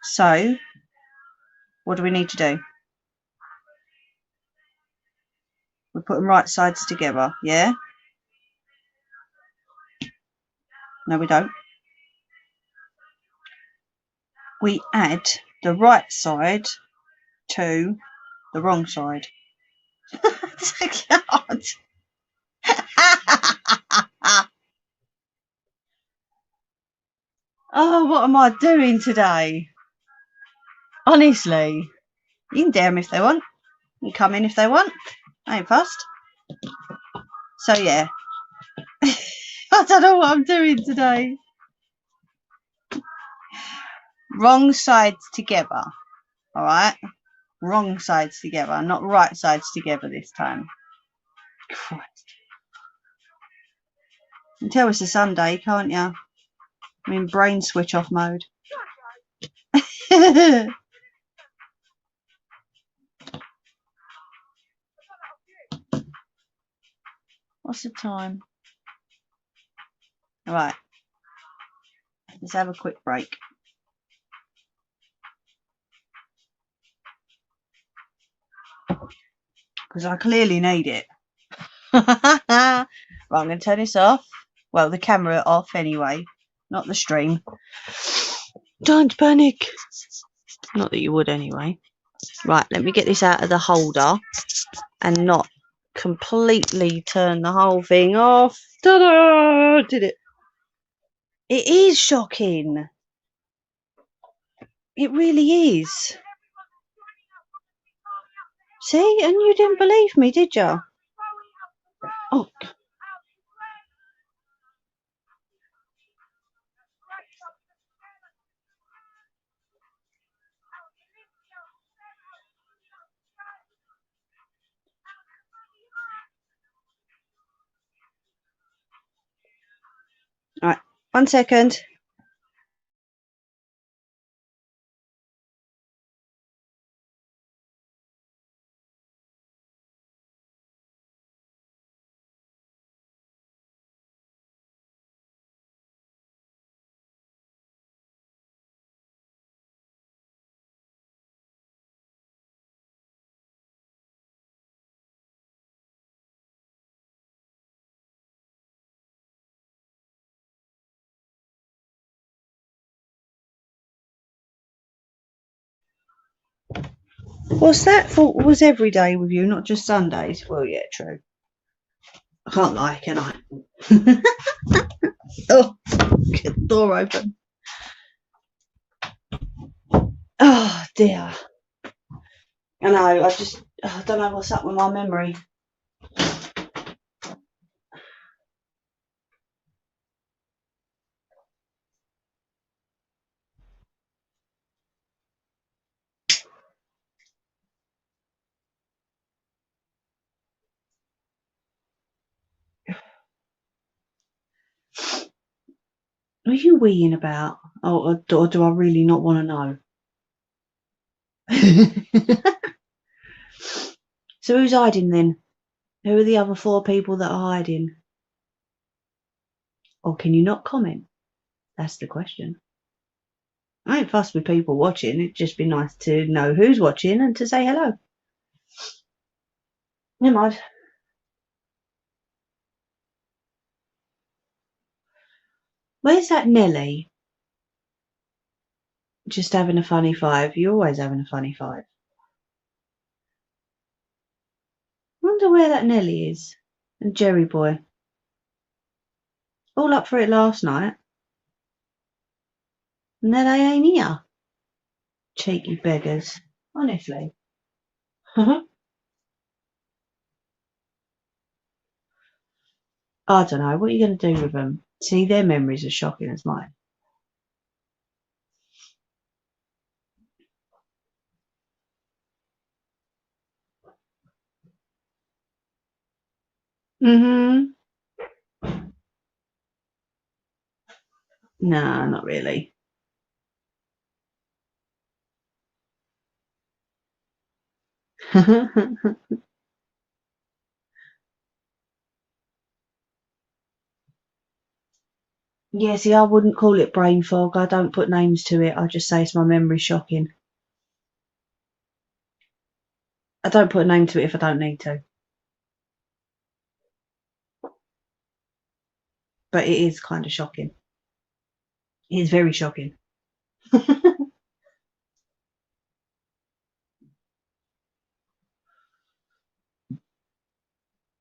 So what do we need to do? We put them right sides together, yeah? No, we don't. We add the right side to the wrong side. Oh, what am I doing today? Honestly, you can dare them if they want. You can come in if they want. I ain't fussed. So yeah, I don't know what I'm doing today. Wrong sides together. All right, wrong sides together, not right sides together this time. Christ. You can tell it's a Sunday, can't you? I'm in brain switch off mode. What's the time? All right, let's have a quick break. Because I clearly need it. Right, I'm going to turn this off. Well, the camera off anyway, not the stream. Don't panic. Not that you would anyway. Right, let me get this out of the holder and not completely turn the whole thing off. Ta-da! Did it? It is shocking. It really is. See? And you didn't believe me, did you? Oh. All right, 1 second. What's that? Thought was every day with you, not just Sundays. Well, yeah, true. I can't lie, can I? Oh, get the door open. Oh dear. I know, I don't know what's up with my memory. What are you weeing about? Or do I really not want to know? So who's hiding then? Who are the other 4 people that are hiding? Or can you not comment? That's the question. I ain't fussed with people watching. It'd just be nice to know who's watching and to say hello. Never mind. Where's that Nelly? Just having a funny 5. You're always having a funny 5. Wonder where that Nelly is. And Jerry boy. All up for it last night. And then they ain't here. Cheeky beggars. Honestly. I don't know. What are you going to do with them? See, their memories are shocking as mine. No, not really. Yeah, see, I wouldn't call it brain fog. I don't put names to it. I just say it's my memory shocking. I don't put a name to it if I don't need to. But it is kind of shocking. It is very shocking.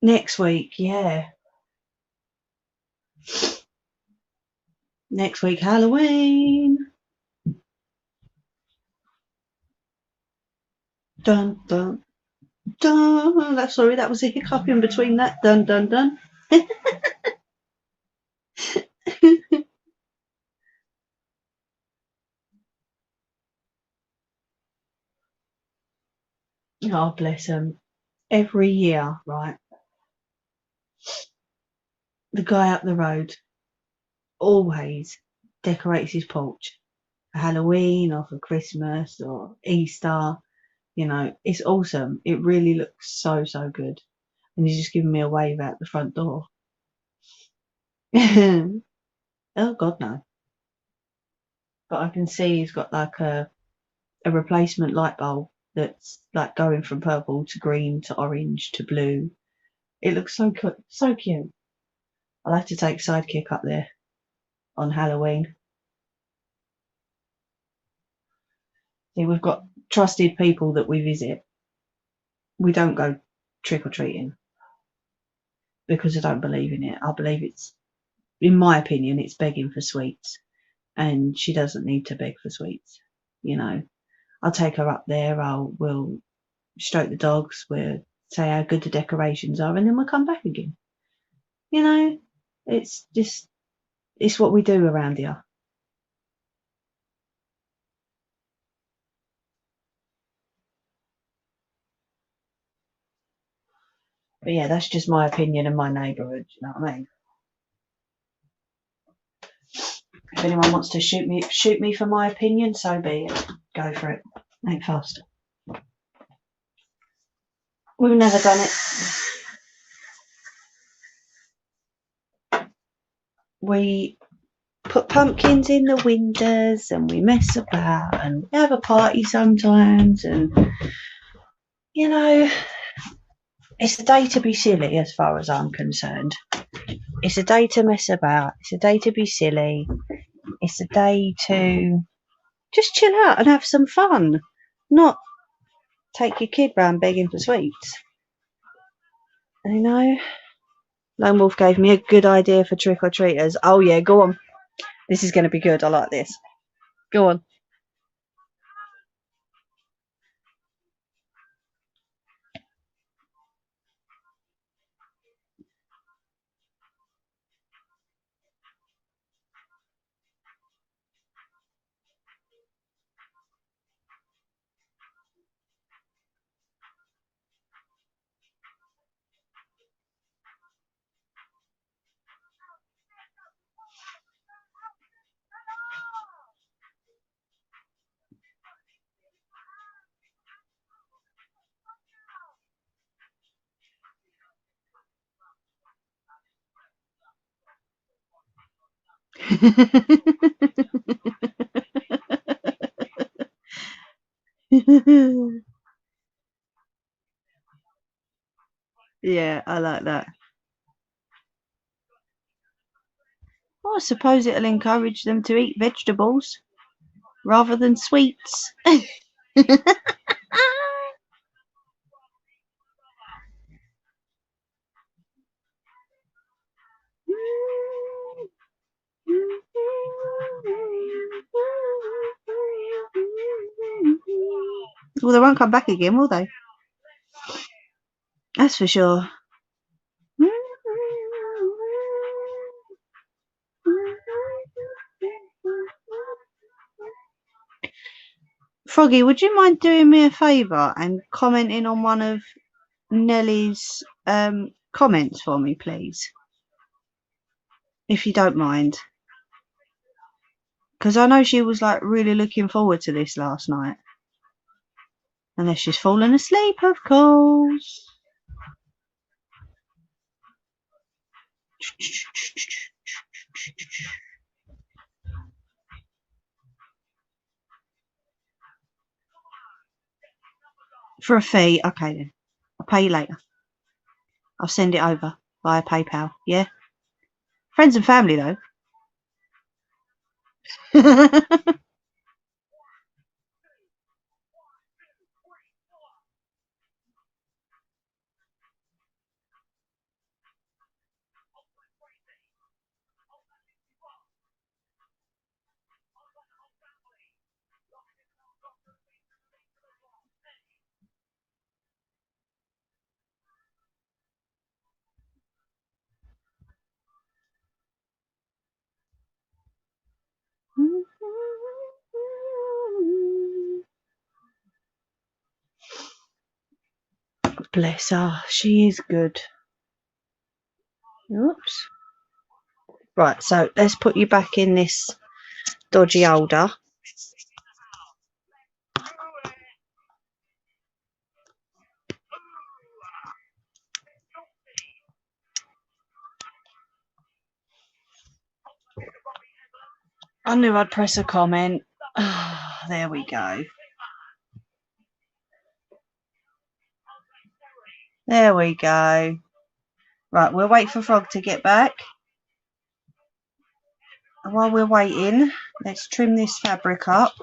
Next week, yeah. Next week, Halloween. Dun, dun, dun. Sorry, that was a hiccup in between that. Dun, dun, dun. Oh, bless them. Every year, right, the guy up the road always decorates his porch for Halloween or for Christmas or Easter. You know, it's awesome. It really looks so, so good. And he's just giving me a wave out the front door. Oh, God, no. But I can see he's got like a replacement light bulb that's like going from purple to green to orange to blue. It looks so so cute. I'll have to take Sidekick up there on Halloween. See, we've got trusted people that we visit. We don't go trick or treating because I don't believe in it. I believe it's, in my opinion, it's begging for sweets, and she doesn't need to beg for sweets. You know, I'll take her up there. We'll stroke the dogs. We'll say how good the decorations are, and then we'll come back again. You know, it's just, it's what we do around here. But yeah, that's just my opinion in my neighbourhood. You know what I mean? If anyone wants to shoot me for my opinion, so be it. Go for it. Ain't fast. We've never done it. We put pumpkins in the windows and we mess about and we have a party sometimes, and you know, it's a day to be silly as far as I'm concerned. It's a day to mess about. It's a day to be silly. It's a day to just chill out and have some fun. Not take your kid round begging for sweets. You know, Lone Wolf gave me a good idea for trick-or-treaters. Oh yeah, go on. This is going to be good. I like this. Go on. Yeah, I like that. Well, I suppose it'll encourage them to eat vegetables rather than sweets. Well, they won't come back again, will they? That's for sure. Froggy, would you mind doing me a favour and commenting on one of Nellie's comments for me, please? If you don't mind. Because I know she was like really looking forward to this last night. Unless she's fallen asleep, of course. For a fee, okay then. I'll pay you later. I'll send it over via PayPal, yeah? Friends and family, though. Bless her, she is good. Oops. Right, so let's put you back in this dodgy holder. I knew I'd press a comment. There we go. There we go. Right, we'll wait for Frog to get back. And while we're waiting, let's trim this fabric up.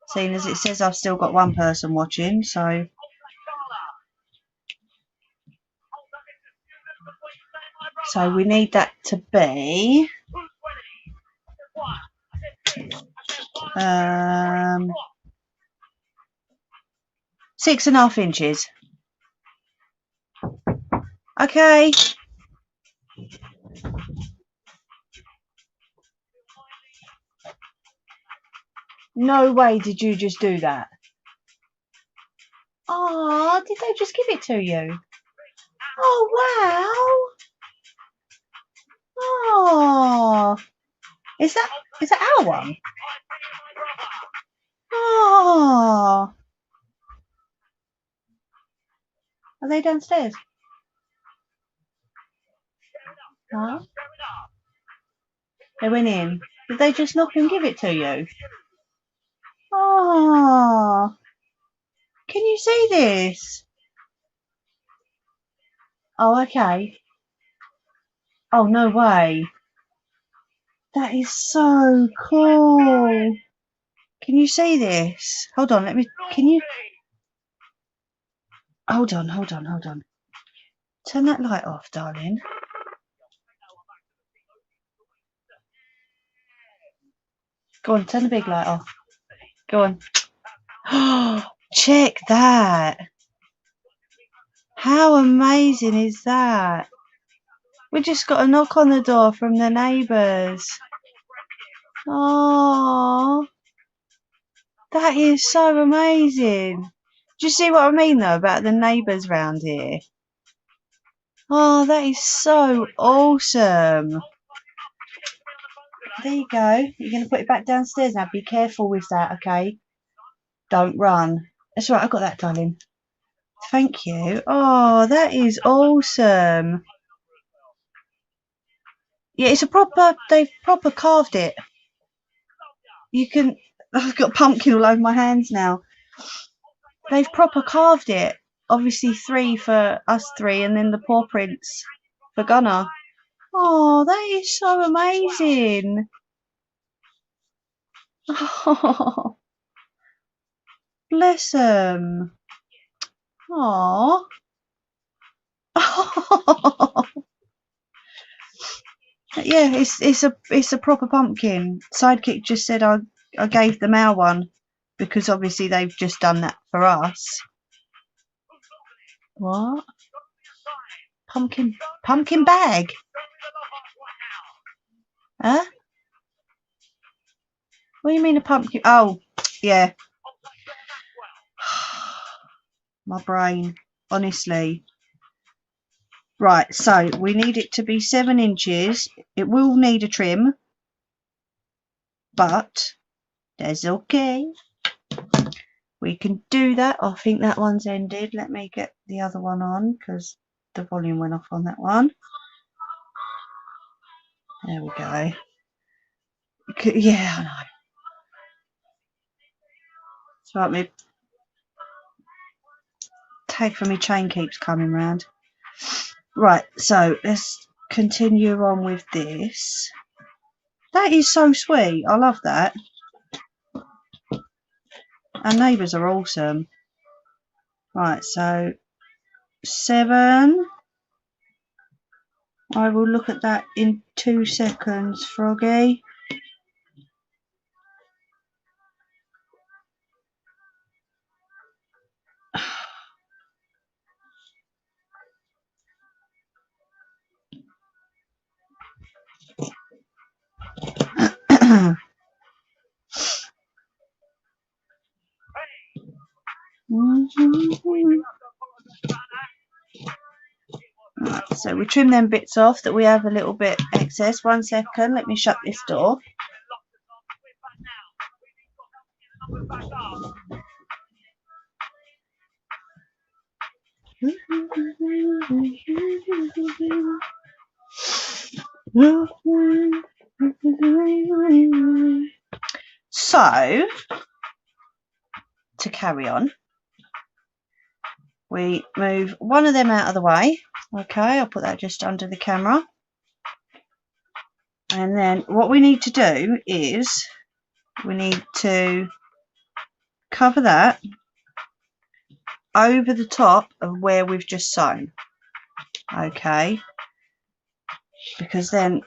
Seeing as it says I've still got one person watching, so... So we need that to be... 6.5 inches. Okay. No way did you just do that. Oh, did they just give it to you? Oh, wow. Oh. Is that our one? Oh. Are they downstairs? Huh? They went in. Did they just knock and give it to you? Oh. Can you see this? Oh, okay. Oh, no way. That is so cool. Can you see this? Hold on, can you... Hold on. Turn that light off, darling. Go on, turn the big light off. Go on. Oh, check that. How amazing is that? We just got a knock on the door from the neighbours. Oh, that is so amazing. Do you see what I mean though about the neighbours round here? Oh, that is so awesome. There you go. You're going to put it back downstairs now. Be careful with that, okay? Don't run. That's right, I got that, darling. Thank you. Oh, that is awesome. Yeah, it's a proper, they've proper carved it. You can, I've got pumpkin all over my hands now. They've proper carved it. Obviously 3 for us 3 and then the paw prints for Gunnar. Oh, that is so amazing. Oh, bless them. Oh. Yeah, it's a proper pumpkin. Sidekick just said I gave them our one because obviously they've just done that for us. What? Pumpkin bag? Huh? What do you mean a pumpkin? Oh, yeah. My brain, honestly. Right, so we need it to be 7 inches. It will need a trim, but that's okay. We can do that. I think that one's ended. Let me get the other one on because the volume went off on that one. There we go. Yeah, I know. It's right, my tag for me chain keeps coming round. Right, so let's continue on with this. That is so sweet. I love that. Our neighbours are awesome. Right, so 7. I will look at that in 2 seconds, Froggy. Right, so we trim them bits off that we have a little bit excess. 1 second, let me shut this door. So, to carry on, we move one of them out of the way. Okay, I'll put that just under the camera. And then what we need to do is we need to cover that over the top of where we've just sewn. Okay, because then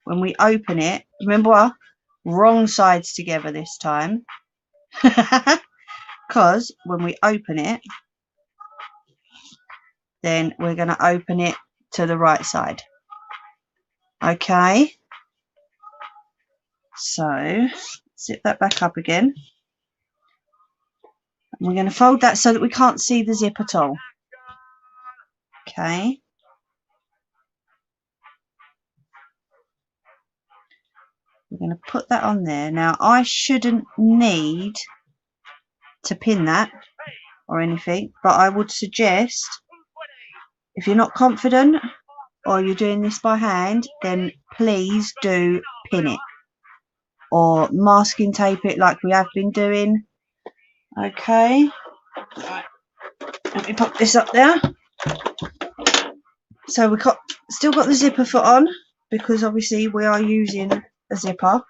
when we open it, remember what? Wrong sides together this time. Because when we open it, then we're going to open it to the right side. Okay, so zip that back up again. And we're going to fold that so that we can't see the zip at all. Okay. We're going to put that on there. Now, I shouldn't need to pin that or anything, but I would suggest if you're not confident or you're doing this by hand, then please do pin it or masking tape it like we have been doing. Okay, right. Let me pop this up there. So we've still got the zipper foot on because obviously we are using a zipper.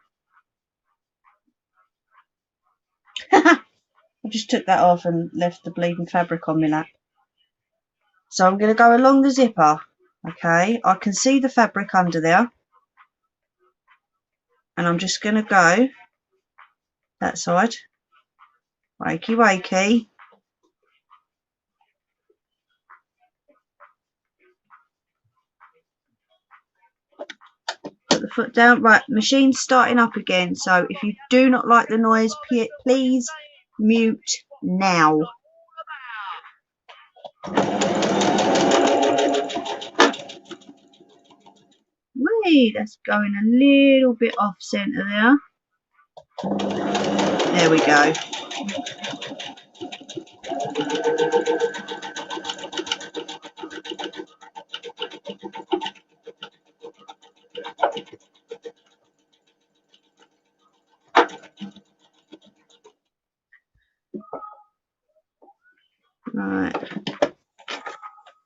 I just took that off and left the bleeding fabric on my lap. So I'm going to go along the zipper. Okay, I can see the fabric under there. and I'm just going to go that side. Wakey wakey. Put the foot down. Right, machine's starting up again, so if you do not like the noise, please mute now. Wait, that's going a little bit off centre there. There we go. Right.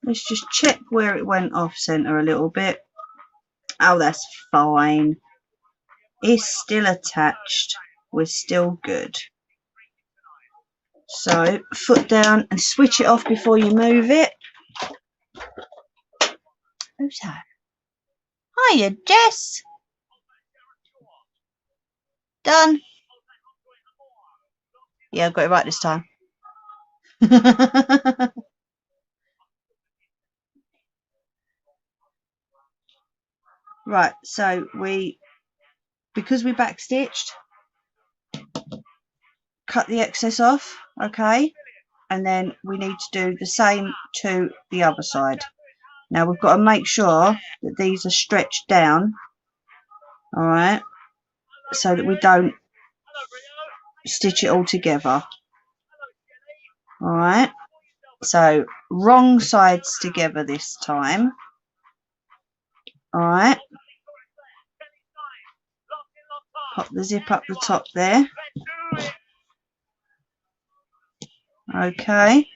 Let's just check where it went off centre a little bit. Oh, that's fine. It's still attached. We're still good. So, foot down and switch it off before you move it. Who's that? Hiya, Jess. Done. Yeah, I got it right this time. Right, so because we backstitched, cut the excess off, okay, and then we need to do the same to the other side. Now we've got to make sure that these are stretched down, all right, so that we don't stitch it all together. All right, so wrong sides together this time. All right, pop the zip up the top there. Okay.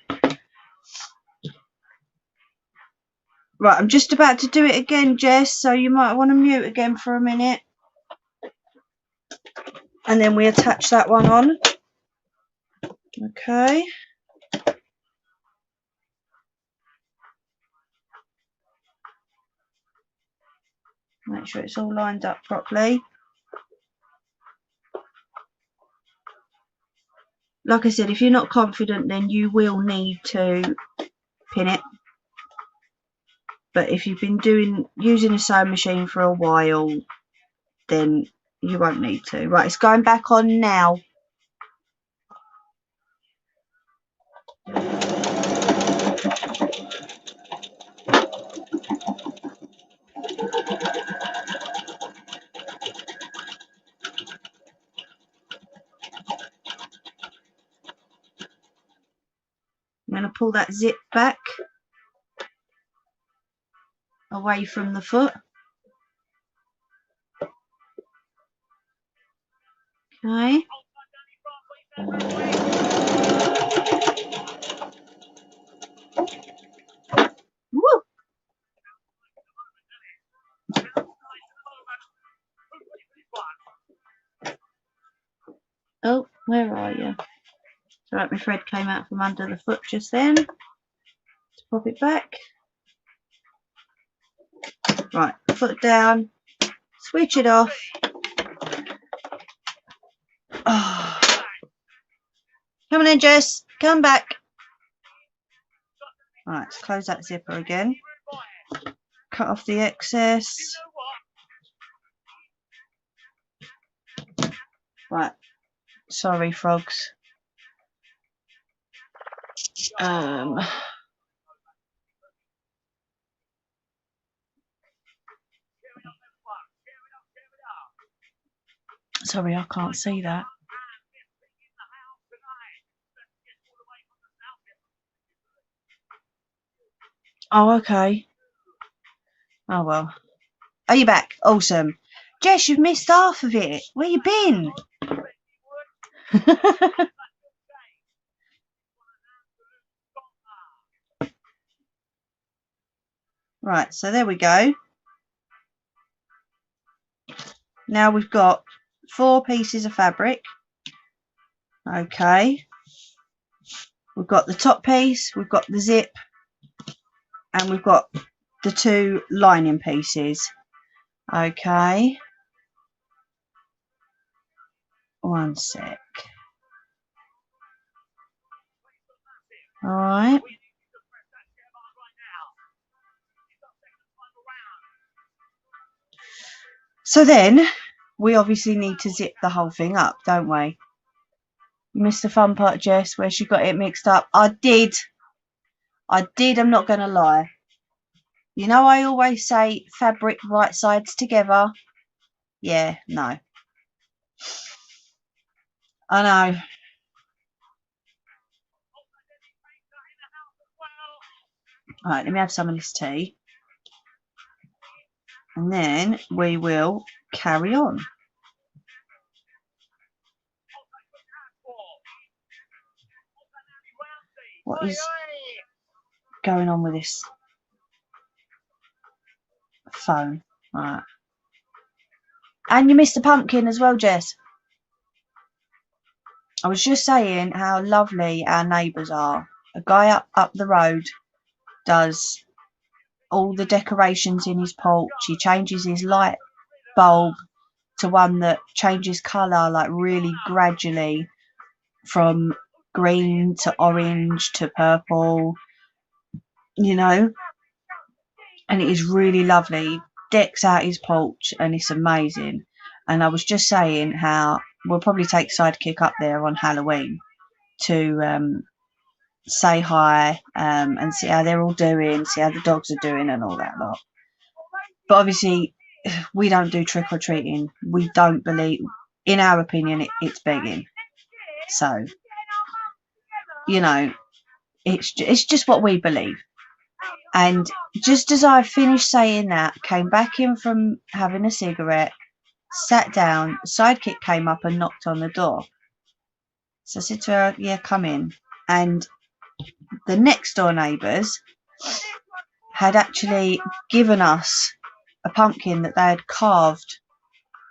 Right, I'm just about to do it again, Jess, so you might want to mute again for a minute. And then we attach that one on. Okay. Make sure it's all lined up properly. Like I said, if you're not confident, then you will need to pin it. But if you've been using a sewing machine for a while, then you won't need to. Right, it's going back on now. I'm going to pull that zip back away from the foot. Okay. Woo! Oh, where are you? It's alright, my thread came out from under the foot just then. Let's pop it back. Right, foot down, switch it off. Oh. Come on in, Jess. Come back. Right, let's close that zipper again. Cut off the excess. Right, sorry, frogs. Sorry, I can't see that. Oh, okay. Oh, well. Are you back? Awesome. Jess, you've missed half of it. Where you been? Right, so there we go. Now we've got 4 pieces of fabric. Okay. We've got the top piece, we've got the zip, and we've got the 2 lining pieces. Okay. 1 sec. Alright. So then, we obviously need to zip the whole thing up, don't we? You missed the fun part, Jess, where she got it mixed up. I did, I'm not going to lie. You know I always say fabric right sides together? Yeah, no. I know. Alright, let me have some of this tea. And then we will carry on. What is going on with this phone? Right. And you missed the pumpkin as well, Jess. I was just saying how lovely our neighbours are. A guy up the road does all the decorations in his porch. He changes his light bulb to one that changes colour, like really gradually, from green to orange to purple, you know, and it is really lovely. He decks out his porch and it's amazing. And I was just saying how we'll probably take Sidekick up there on Halloween to say hi and see how they're all doing, see how the dogs are doing and all that lot. But obviously we don't do trick-or-treating. We don't believe, in our opinion, it's begging. So, you know, it's just what we believe. And just as I finished saying that, came back in from having a cigarette, sat down, Sidekick came up and knocked on the door. So I said to her, yeah, come in. And the next door neighbours had actually given us a pumpkin that they had carved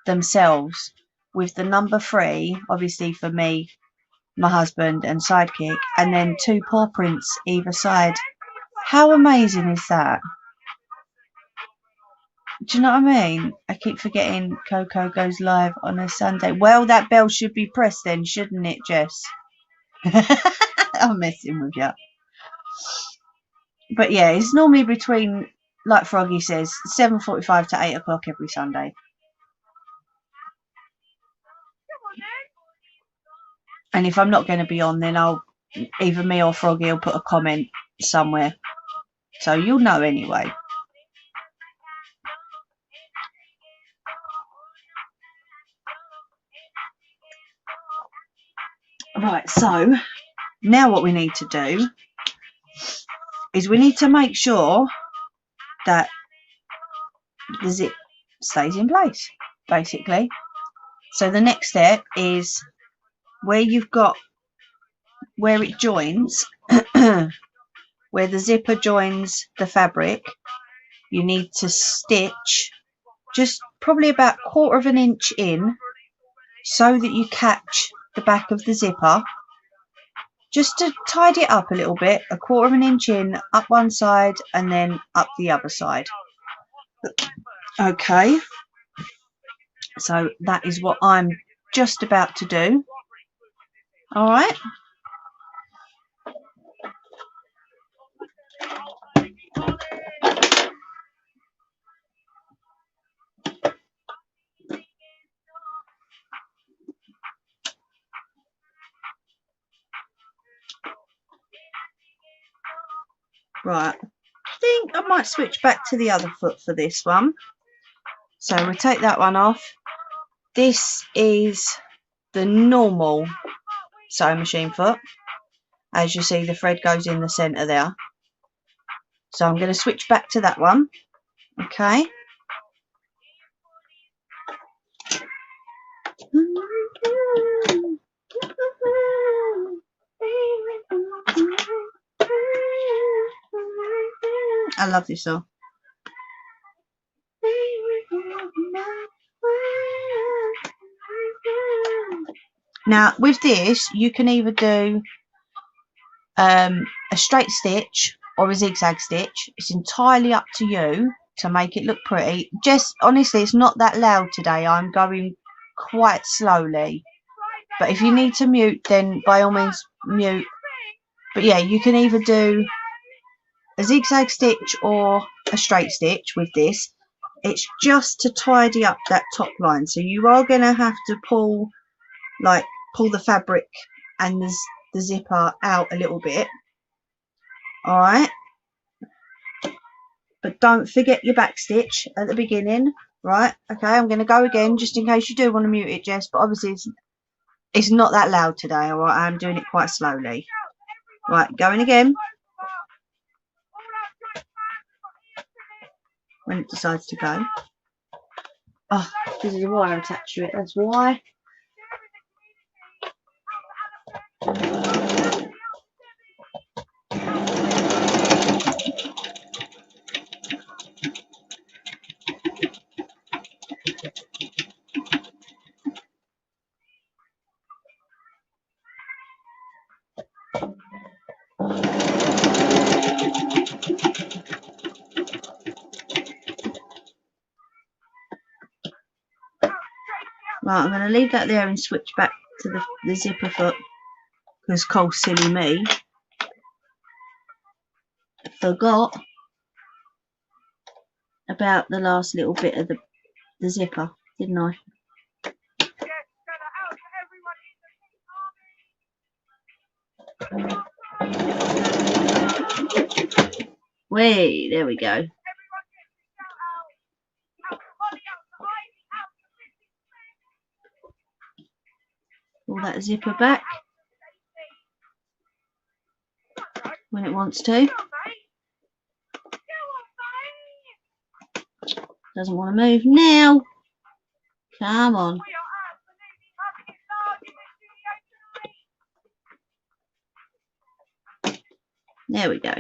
themselves with the number 3, obviously for me, my husband and Sidekick, and then 2 paw prints either side. How amazing is that? Do you know what I mean? I keep forgetting Coco goes live on a Sunday. Well, that bell should be pressed then, shouldn't it, Jess? I'm messing with you. But yeah, it's normally between, like Froggy says, 7:45 to 8 o'clock every Sunday. And if I'm not going to be on, then either me or Froggy will put a comment somewhere. So you'll know anyway. Right, so now what we need to do is we need to make sure that the zip stays in place, basically. So the next step is where you've got, where it joins, where the zipper joins the fabric, you need to stitch just probably about 1/4 of an inch in so that you catch the back of the zipper, just to tidy it up a little bit, 1/4 of an inch in, up one side and then up the other side. Okay, so that is what I'm just about to do. All right. Right, I think I might switch back to the other foot for this one. So we'll take that one off. This is the normal sewing machine foot. As you see, the thread goes in the centre there. So I'm going to switch back to that one. Okay. I love this song. Now with this you can either do a straight stitch or a zigzag stitch. It's entirely up to you to make it look pretty. Just honestly, it's not that loud today. I'm going quite slowly But if you need to mute, then by all means mute. But yeah, you can either do a zigzag stitch or a straight stitch with this. It's just to tidy up that top line. So you are going to have to pull the fabric and the zipper out a little bit. Alright. But don't forget your back stitch at the beginning. Right, okay, I'm going to go again just in case you do want to mute it, Jess. But obviously it's not that loud today, alright? I'm doing it quite slowly. Right, going again. When it decides to go. Oh, because there's a wire attached to it, that's why. Right, I'm going to leave that there and switch back to the zipper foot, because cold silly me forgot about the last little bit of the zipper, didn't I? Wait, there we go. Pull that zipper back when it wants to. Doesn't want to move now. Come on. There we go.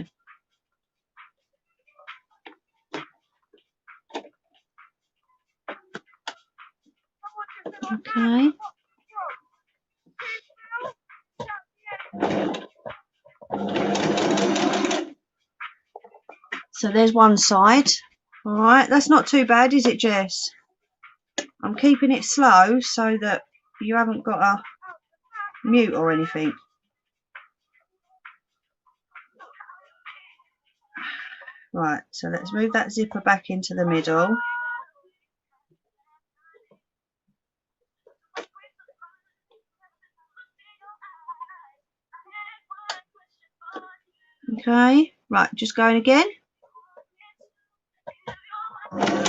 Okay. So there's one side. Alright, that's not too bad, is it, Jess? I'm keeping it slow so that you haven't got a mute or anything. Right, so let's move that zipper back into the middle. Okay, right, just going again. Right,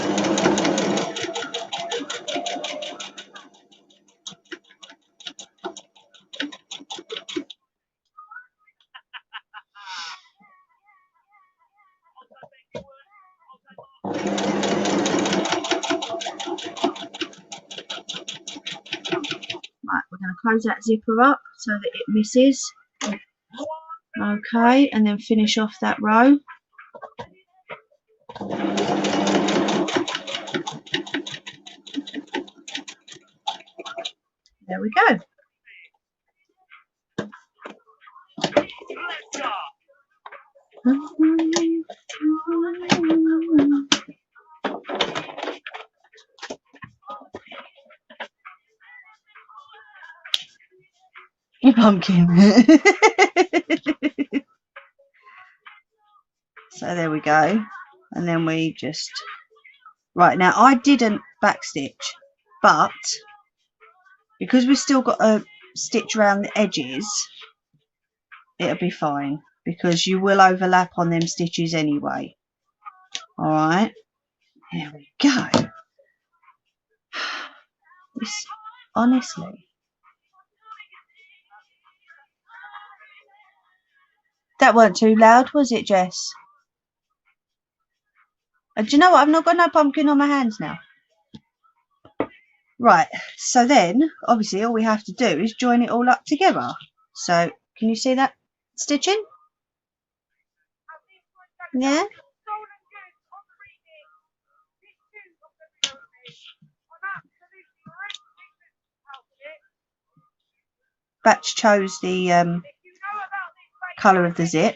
we're going to close that zipper up so that it misses. Okay, and then finish off that row. There we go. Your pumpkin. So there we go. And then we just... Right, now I didn't backstitch, but because we've still got a stitch around the edges, it'll be fine, because you will overlap on them stitches anyway. Alright, there we go. This, honestly, that weren't too loud, was it, Jess? And do you know what? I've not got no pumpkin on my hands now. Right, so then, obviously, all we have to do is join it all up together. So, can you see that stitching? Yeah? Batch chose the colour of the zip.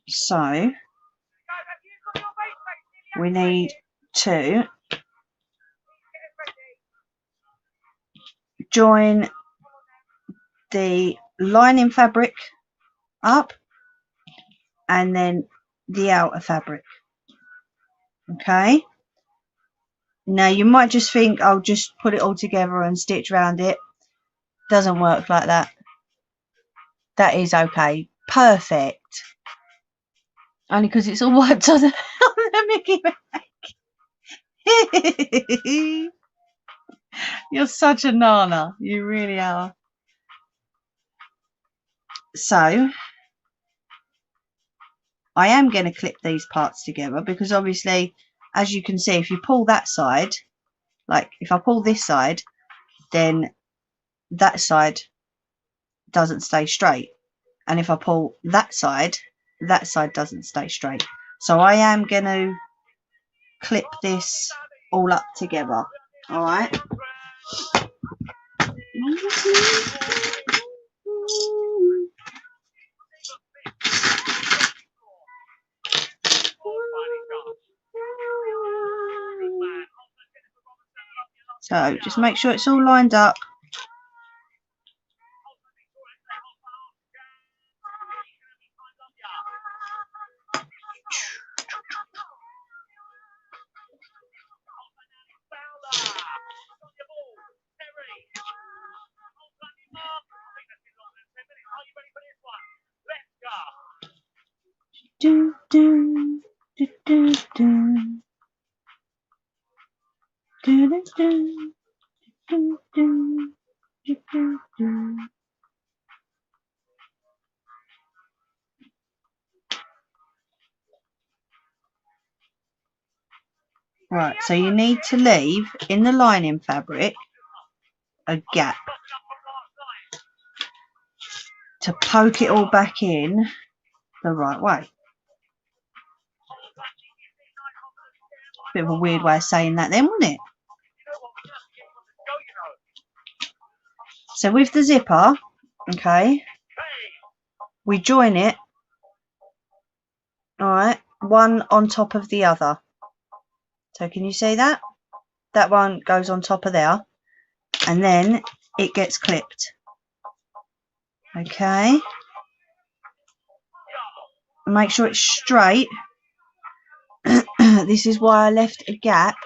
So, we need to join the lining fabric up and then the outer fabric. Okay, now you might just think I'll just put it all together and stitch around it. Doesn't work like that. That is okay. Perfect. Only because it's all wiped on the Mickey Mouse. You're such a nana. You really are. So I am going to clip these parts together because obviously, as you can see, if you pull that side, like if I pull this side, then that side doesn't stay straight. And if I pull that side doesn't stay straight. So I am going to clip this all up together. All right. So just make sure it's all lined up. Do, do, do, do, do. Do, do, do, do, do, do, do, do. Right, so you need to leave in the lining fabric a gap to poke it all back in the right way. Bit of a weird way of saying that then, wasn't it? So with the zipper, okay, we join it, all right, one on top of the other. So can you see that? That one goes on top of there, and then it gets clipped. Okay. Make sure it's straight. This is why I left a gap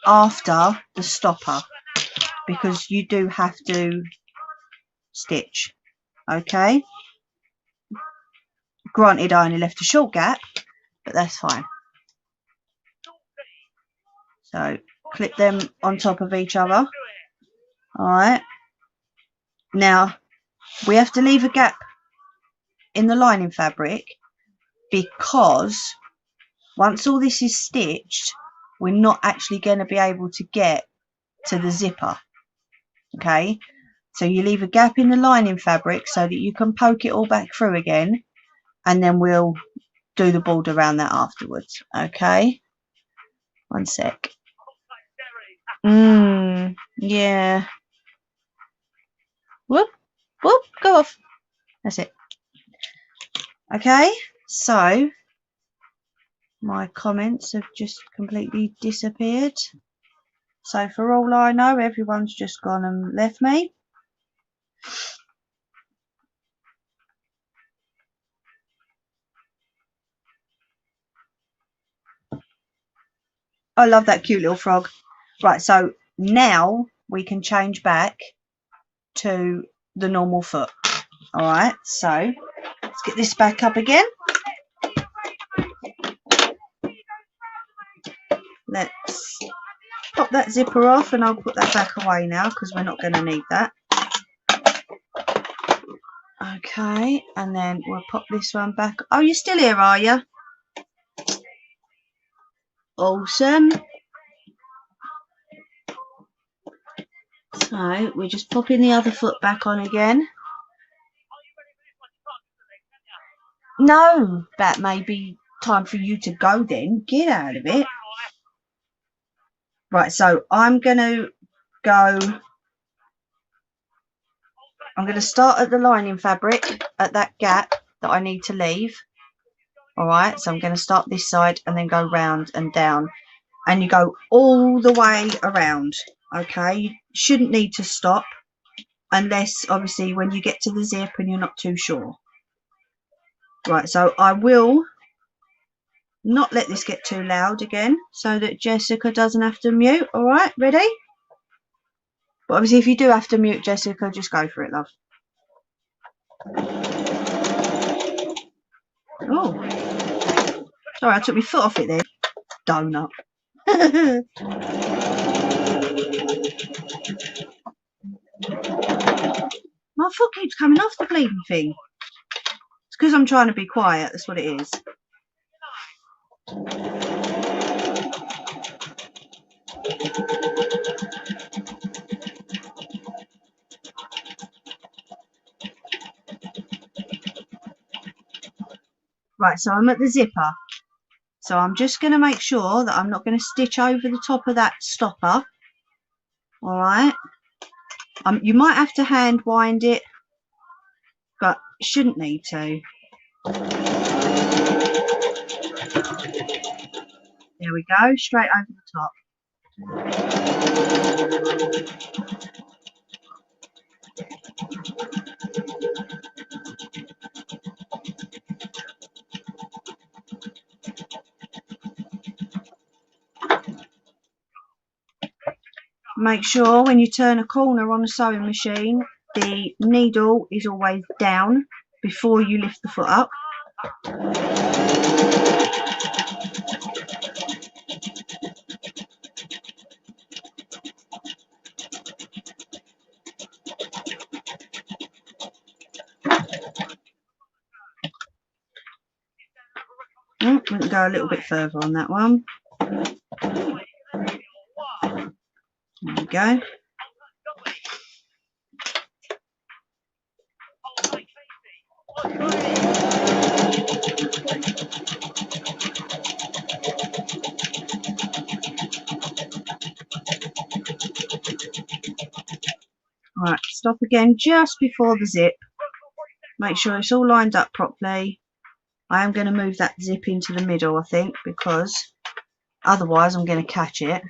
after the stopper, because you do have to stitch. Okay. Granted, I only left a short gap, but that's fine. So clip them on top of each other. All right. Now we have to leave a gap in the lining fabric because once all this is stitched, we're not actually going to be able to get to the zipper. Okay, so you leave a gap in the lining fabric so that you can poke it all back through again, and then we'll do the border around that afterwards. Okay, one sec. Yeah. Whoop, whoop, go off. That's it. Okay, so my comments have just completely disappeared. So for all I know, everyone's just gone and left me. I love that cute little frog. Right, so now we can change back to the normal foot. All right, so let's get this back up again. Let's pop that zipper off, and I'll put that back away now because we're not going to need that. Okay, and then we'll pop this one back. Oh, you're still here, are you? Awesome. So we're just popping the other foot back on again. No, that may be time for you to go then. Get out of it. Right, so I'm going to start at the lining fabric at that gap that I need to leave. All right, so I'm going to start this side and then go round and down. and you go all the way around. Okay, you shouldn't need to stop unless obviously when you get to the zip and you're not too sure. Right, so I will not let this get too loud again so that Jessica doesn't have to mute. All right, ready? But obviously if you do have to mute Jessica, just go for it, love. Oh, sorry, I took my foot off it then. Donut. My foot keeps coming off the bleeding thing. It's because I'm trying to be quiet, that's what it is. Right, so I'm at the zipper. So I'm just going to make sure that I'm not going to stitch over the top of that stopper. Alright. You might have to hand wind it, but shouldn't need to. There we go, straight over the top. Make sure when you turn a corner on a sewing machine, the needle is always down before you lift the foot up. We can go a little bit further on that one. There we go. Right, stop again just before the zip. Make sure it's all lined up properly. I am going to move that zip into the middle, I think, because otherwise I'm going to catch it.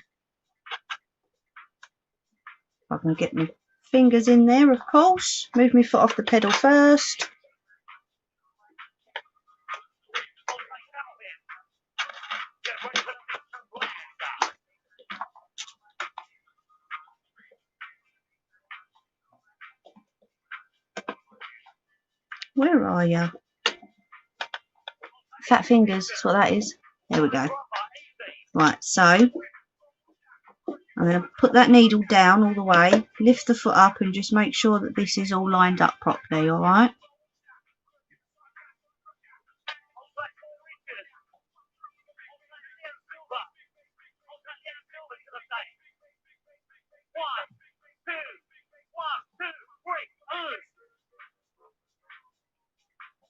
I can get my fingers in there, of course. Move my foot off the pedal first. Where are you? Fat fingers, that's what that is. There we go. Right, so I'm going to put that needle down all the way, lift the foot up and just make sure that this is all lined up properly, alright?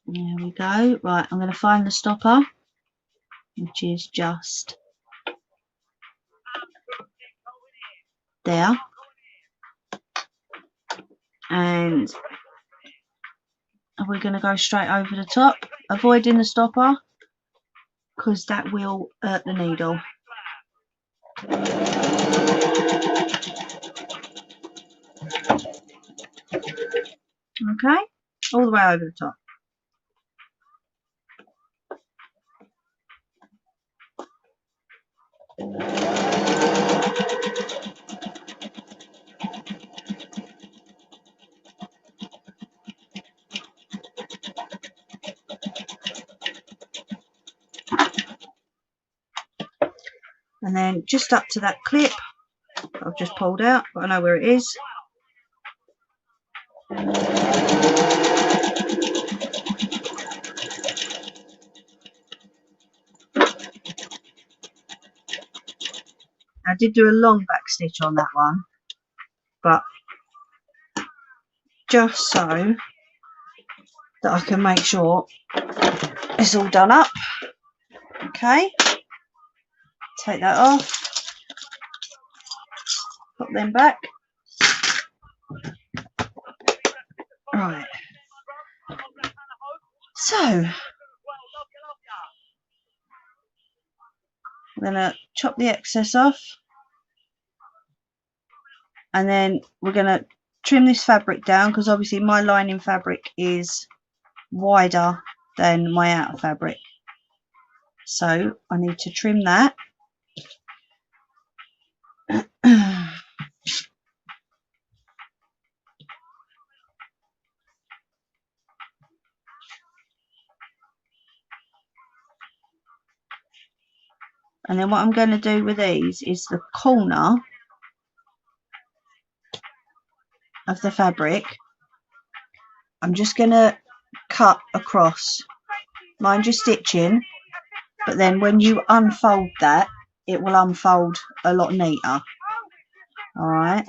There we go. Right, I'm going to find the stopper, which is just there. And we're going to go straight over the top, avoiding the stopper, because that will hurt the needle. Okay, all the way over the top. And then just up to that clip I've just pulled out, but I know where it is. I did do a long back stitch on that one, but just so that I can make sure it's all done up. Okay, take that off, put them back. Right, so I'm going to chop the excess off, and then we're going to trim this fabric down, because obviously my lining fabric is wider than my outer fabric, so I need to trim that. And then what I'm going to do with these is the corner of the fabric, I'm just going to cut across. Mind your stitching, but then when you unfold that, it will unfold a lot neater. Alright.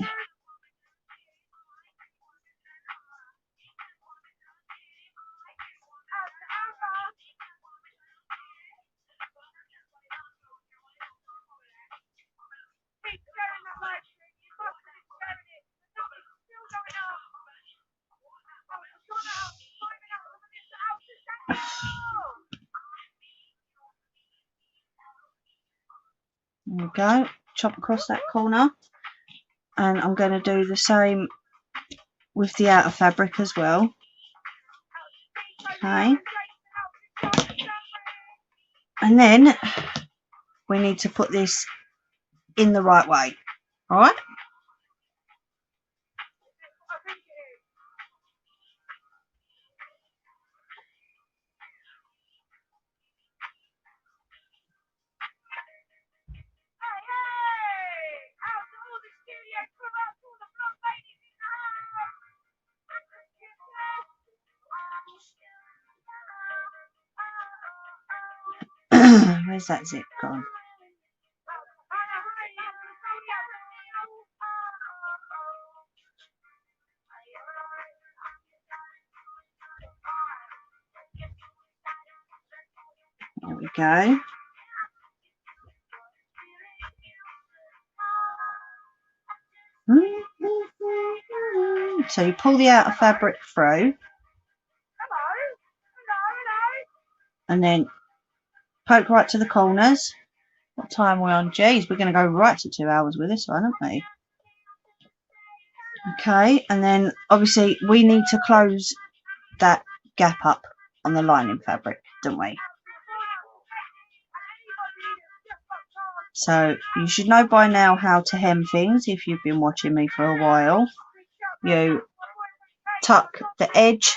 There we go. Chop across that corner. And I'm going to do the same with the outer fabric as well. Okay. And then we need to put this in the right way. Alright? Where's that zip gone? There we go. So you pull the outer fabric through, and then poke right to the corners. What time are we on? Geez, we're going to go right to 2 hours with this one, aren't we? Okay, and then obviously we need to close that gap up on the lining fabric, don't we? So you should know by now how to hem things if you've been watching me for a while. You tuck the edge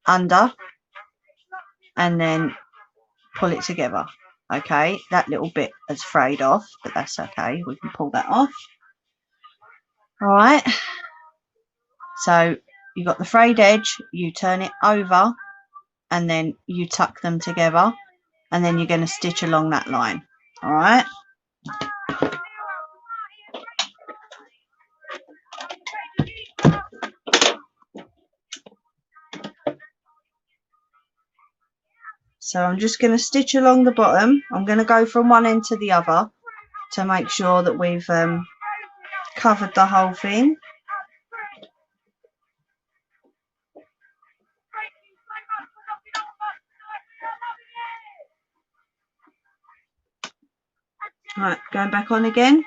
under and then pull it together. Okay, that little bit has frayed off, but that's okay, we can pull that off. Alright, so you got the frayed edge, you turn it over and then you tuck them together, and then you're going to stitch along that line. Alright, so I'm just going to stitch along the bottom. I'm going to go from one end to the other to make sure that we've covered the whole thing. Right, going back on again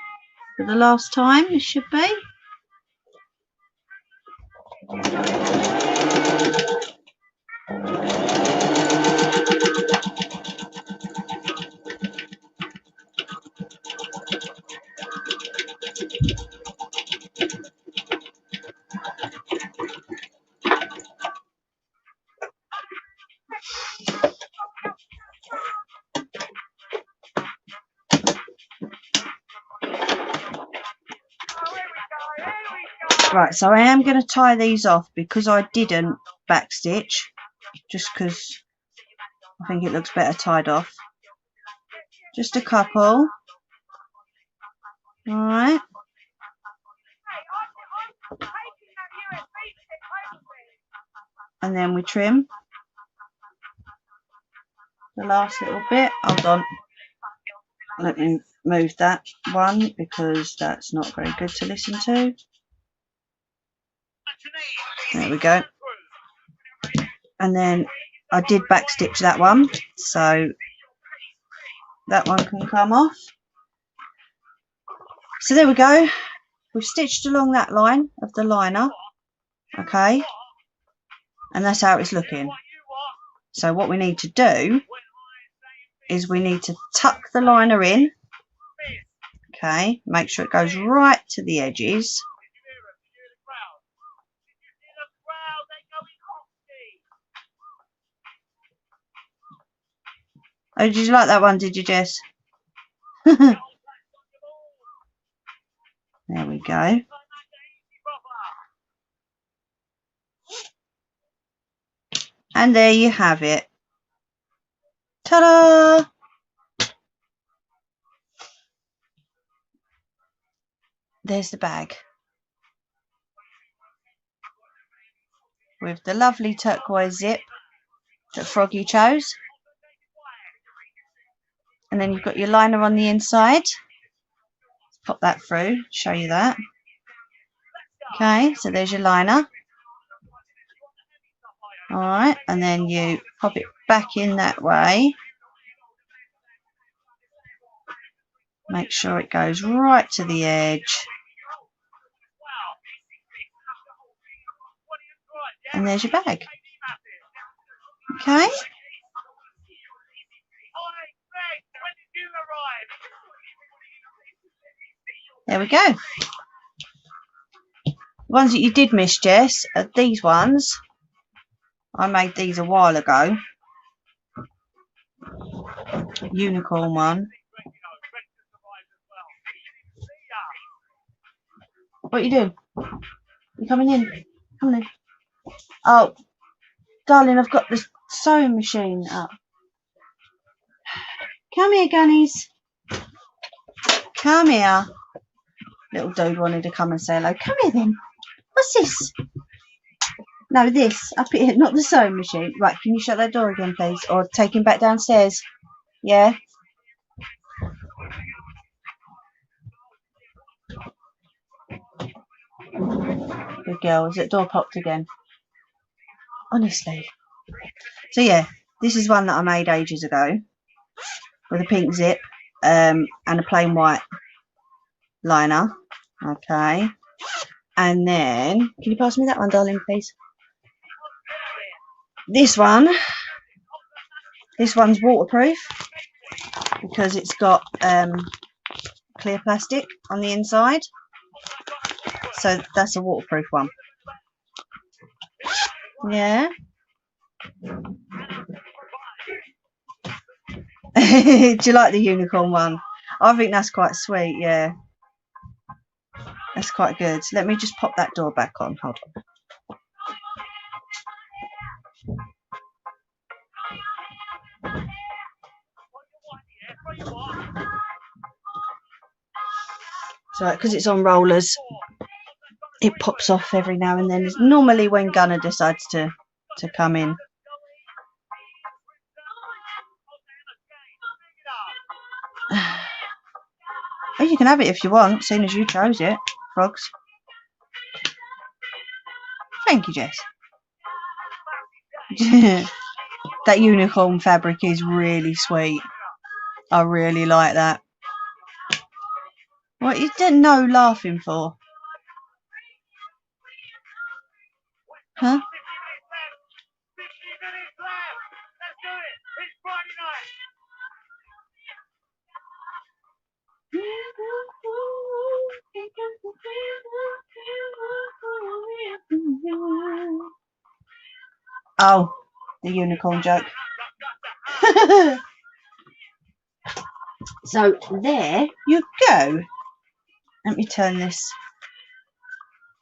for the last time, it should be. Right, so I am going to tie these off because I didn't backstitch, just because I think it looks better tied off. Just a couple. Alright. And then we trim the last little bit. Hold on. Let me move that one because that's not very good to listen to. There we go. And then I did backstitch that one, so that one can come off. So there we go. We've stitched along that line of the liner, okay, and that's how it's looking. So what we need to do is we need to tuck the liner in, okay, make sure it goes right to the edges. Oh, did you like that one, did you, Jess? There we go. And there you have it. Ta-da! There's the bag. With the lovely turquoise zip that Froggy chose. And then you've got your liner on the inside. Let's pop that through, show you that. Okay, so there's your liner. Alright, and then you pop it back in that way. Make sure it goes right to the edge. And there's your bag. Okay. There we go. The ones that you did miss, Jess, are these ones. I made these a while ago. Unicorn one. What are you doing? You coming in? Come in. Oh, darling, I've got the sewing machine up. Come here, Gunnies. Come here. Little dude wanted to come and say hello. Come here then. What's this? No, this. Up here, not the sewing machine. Right, can you shut that door again, please? Or take him back downstairs. Yeah? Good girl. Is it door popped again? Honestly. So yeah, this is one that I made ages ago. With a pink zip. And a plain white liner. Okay. And then, can you pass me that one, darling, please? This one's waterproof because it's got clear plastic on the inside. So that's a waterproof one. Yeah. Do you like the unicorn one? I think that's quite sweet, yeah. That's quite good. Let me just pop that door back on. Hold on. So, because it's on rollers, it pops off every now and then. It's normally when Gunner decides to come in. Oh, you can have it if you want, seeing as you chose it, Frogs. Thank you, Jess. That unicorn fabric is really sweet. I really like that. What you didn't know laughing for? Huh? Oh, the unicorn joke. So there you go. Let me turn this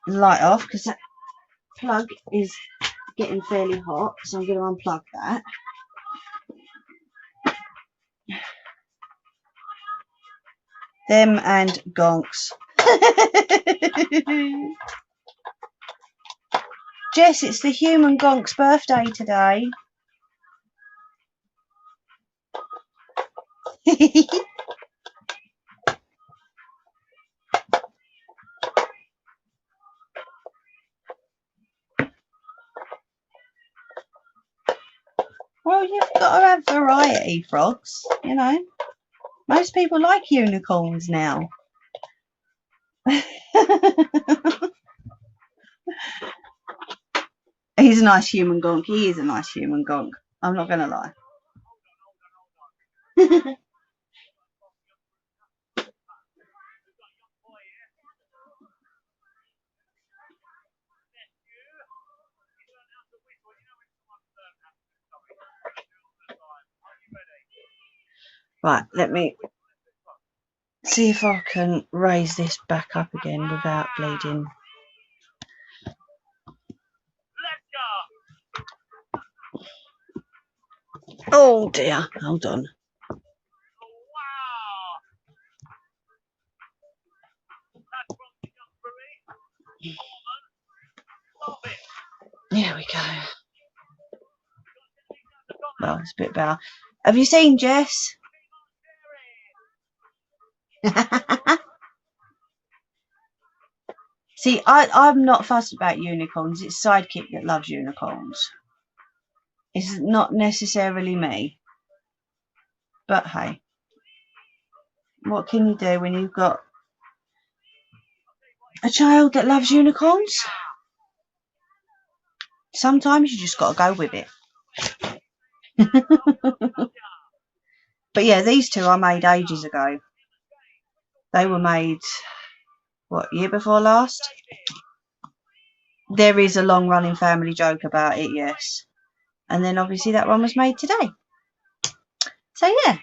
light off because that plug is getting fairly hot, so I'm going to unplug that. Them and gonks. Jess, it's the human gonk's birthday today. Well, you've got to have variety, Frogs, you know. Most people like unicorns now. He's a nice human gonk. He is a nice human gonk. I'm not going to lie. Right, let me see if I can raise this back up again without bleeding. Oh dear, hold on. There we go. Well, it's a bit better. Have you seen Jess? See, I'm not fussed about unicorns. It's Sidekick that loves unicorns. It's not necessarily me. But hey, what can you do when you've got a child that loves unicorns? Sometimes you just got to go with it. But yeah, these two I made ages ago. They were made, what, year before last? There is a long running family joke about it, yes. And then obviously that one was made today. So yeah.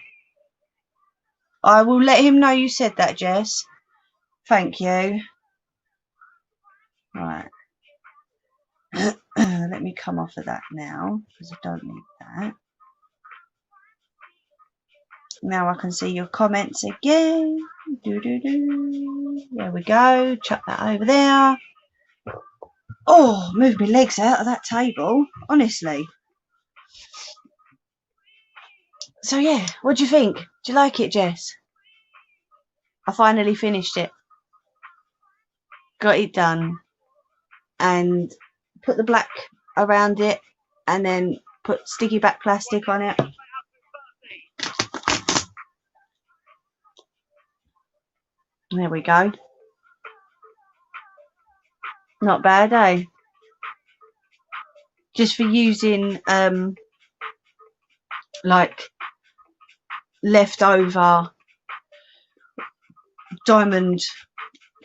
I will let him know you said that, Jess. Thank you. Right. Let me come off of that now, because I don't need that. Now I can see your comments again. There we go. Chuck that over there. Oh, move my legs out of that table. Honestly. So yeah, what do you think? Do you like it, Jess? I finally finished it. Got it done. And put the black around it. And then put sticky back plastic on it. There we go. Not bad, eh? Just for using like leftover diamond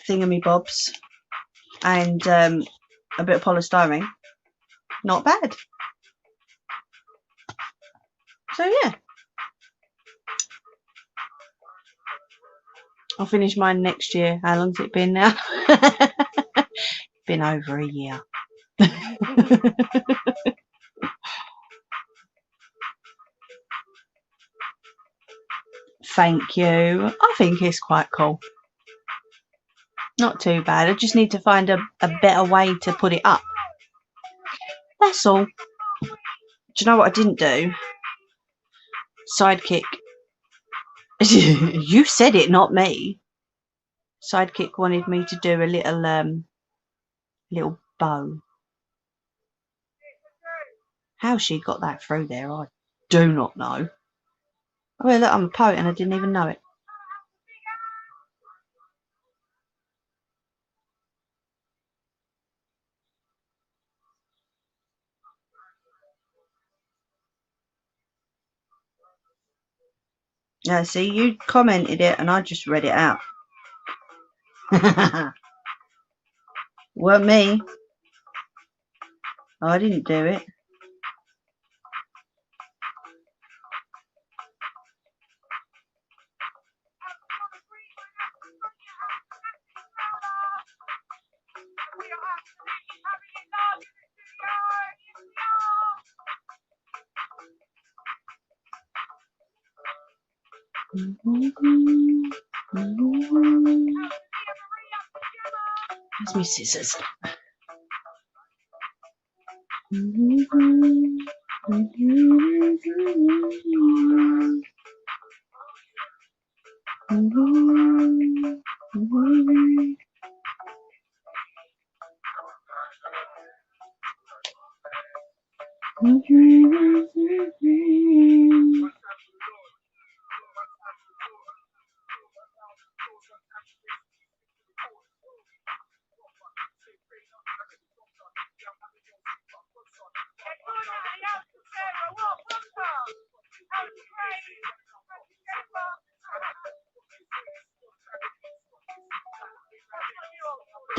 thingamybobs and a bit of polystyrene. Not bad. So yeah, I'll finish mine next year. How long's it been now? Been over a year. Thank you. I think it's quite cool. Not too bad. I just need to find a better way to put it up. That's all. Do you know what I didn't do? Sidekick. You said it, not me. Sidekick wanted me to do a little bow. How she got that through there, I do not know. Oh, well, look, I'm a poet and I didn't even know it. Yeah, see, you commented it and I just read it out. Weren't me. I didn't do it. Where's my scissors?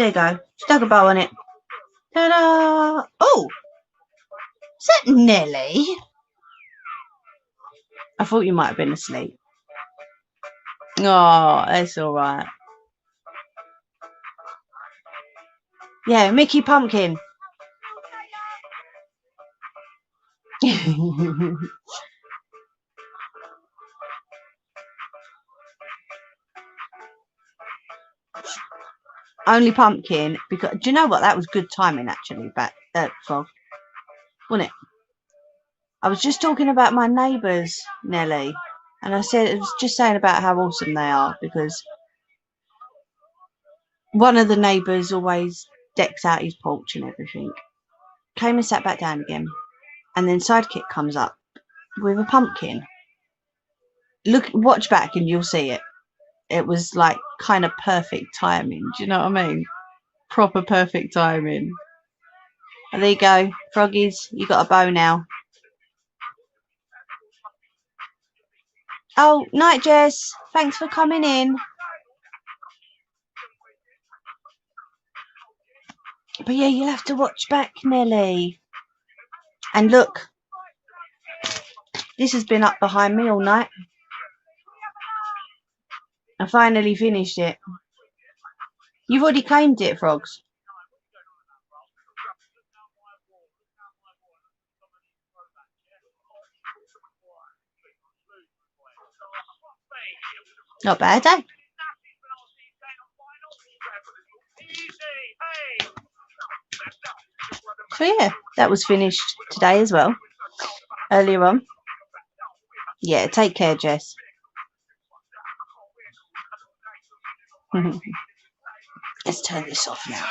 There you go. Stuck a bow on it. Ta-da! Oh! Is that Nelly? I thought you might have been asleep. Oh, that's alright. Yeah, Mickey Pumpkin. Only Pumpkin, because do you know what? That was good timing actually, Frog, wasn't it? I was just talking about my neighbours, Nelly, and I was just saying about how awesome they are, because one of the neighbours always decks out his porch and everything. Came and sat back down again, and then Sidekick comes up with a pumpkin. Watch back and you'll see it. It was like kind of perfect timing. Do you know what I mean? Proper perfect timing. And there you go, Froggies. You got a bow now. Oh, night, Jess. Thanks for coming in. But yeah, you'll have to watch back, Nelly. And look, this has been up behind me all night. I finally finished it. You've already claimed it, Frogs. Not bad, eh? So yeah, that was finished today as well. Earlier on. Yeah, take care, Jess. Let's turn this off now.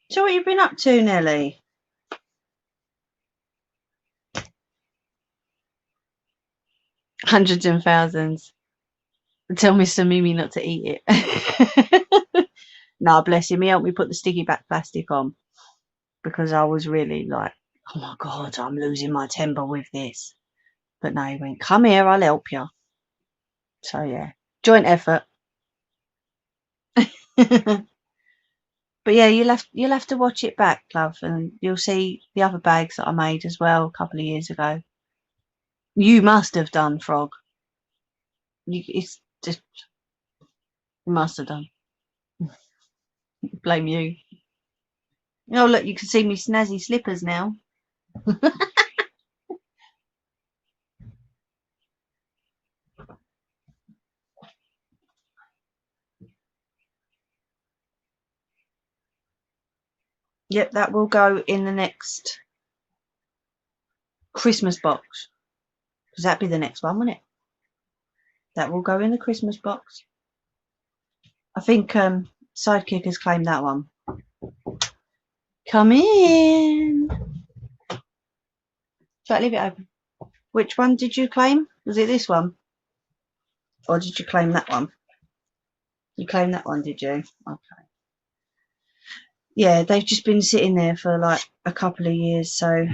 So what you been up to, Nelly? Hundreds and thousands. Tell Mr. Mimi not to eat it. Nah, bless him. He helped me put the sticky back plastic on, because I was really like, oh my God, I'm losing my temper with this. But no, he went, come here, I'll help you. So yeah, joint effort. But yeah, you'll have to watch it back, love, and you'll see the other bags that I made as well a couple of years ago. You must have done, Frog. It's just, you must have done. Blame you. Oh look, you can see me snazzy slippers now. Yep, that will go in the next Christmas box. Because that'd be the next one, wouldn't it? That will go in the Christmas box. I think Sidekick has claimed that one. Come in. Shall I leave it open? Which one did you claim? Was it this one? Or did you claim that one? You claimed that one, did you? Okay. Yeah, they've just been sitting there for like a couple of years, so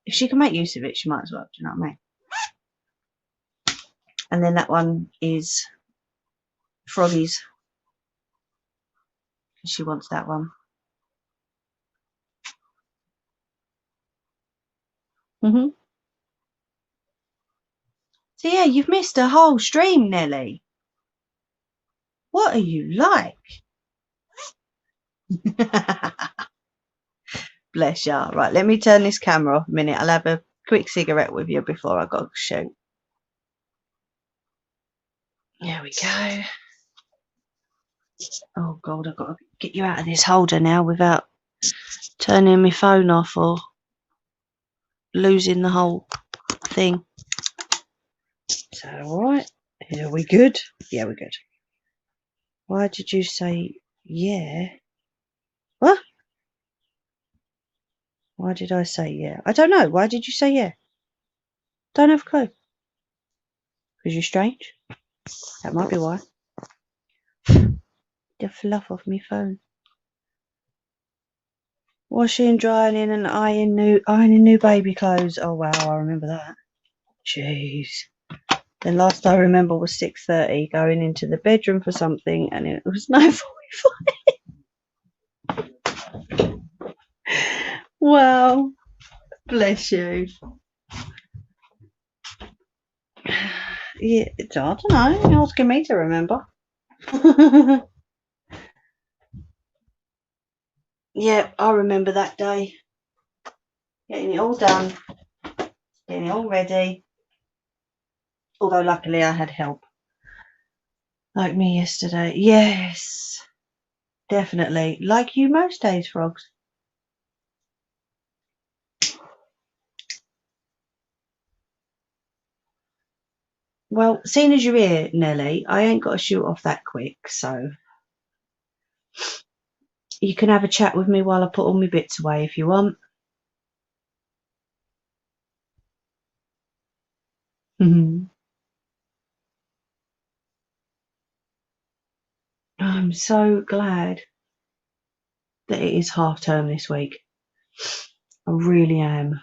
if she can make use of it, she might as well. Do you know what I mean? And then that one is Froggy's. She wants that one. So yeah, you've missed a whole stream, Nelly. What are you like? Bless ya. Right, let me turn this camera off a minute. I'll have a quick cigarette with you before I go shoot. There we go. Oh God, I've got to get you out of this holder now without turning my phone off or losing the whole thing. So, alright. Are we good? Yeah, we're good. Why did you say yeah? Why did I say yeah? I don't know. Why did you say yeah? Don't have a clue. Because you're strange? That might be why. The fluff off my phone. Washing, drying, and ironing new baby clothes. Oh wow, I remember that. Jeez. Then last I remember was 6:30, going into the bedroom for something, and it was 9:45. Wow, bless you. Yeah, I don't know. You're asking me to remember. Yeah, I remember that day. Getting it all done, getting it all ready. Although luckily I had help. Like me yesterday. Yes, definitely. Like you most days, frogs. Well, seeing as you're here, Nelly, I ain't got to shoot off that quick, so you can have a chat with me while I put all my bits away if you want. I'm so glad that it is half term this week. I really am,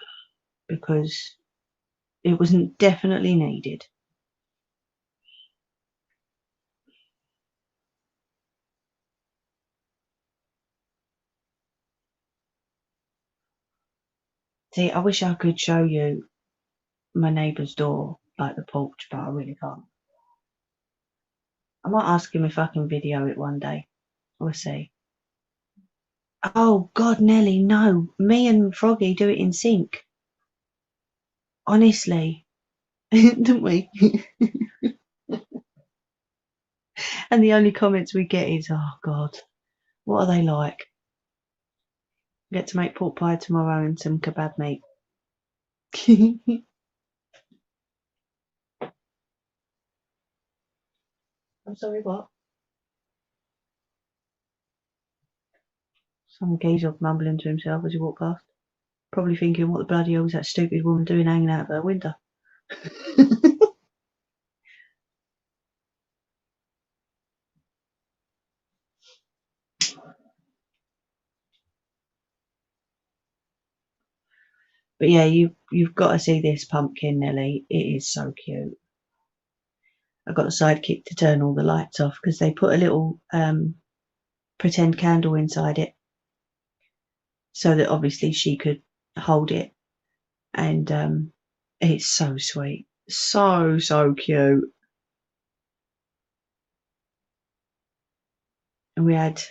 because it was definitely needed. See, I wish I could show you my neighbour's door, like the porch, but I really can't. I might ask him if I can video it one day. We'll see. Oh, God, Nelly, no. Me and Froggy do it in sync. Honestly. Don't we? And the only comments we get is, oh, God, what are they like? Get to make pork pie tomorrow and some kebab meat. I'm sorry, what? Some geezer mumbling to himself as he walked past. Probably thinking, what the bloody hell is that stupid woman doing hanging out of her window? But yeah, you've got to see this pumpkin, Nelly. It is so cute. I got the sidekick to turn all the lights off because they put a little pretend candle inside it, so that obviously she could hold it. And it's so sweet, so cute. And we had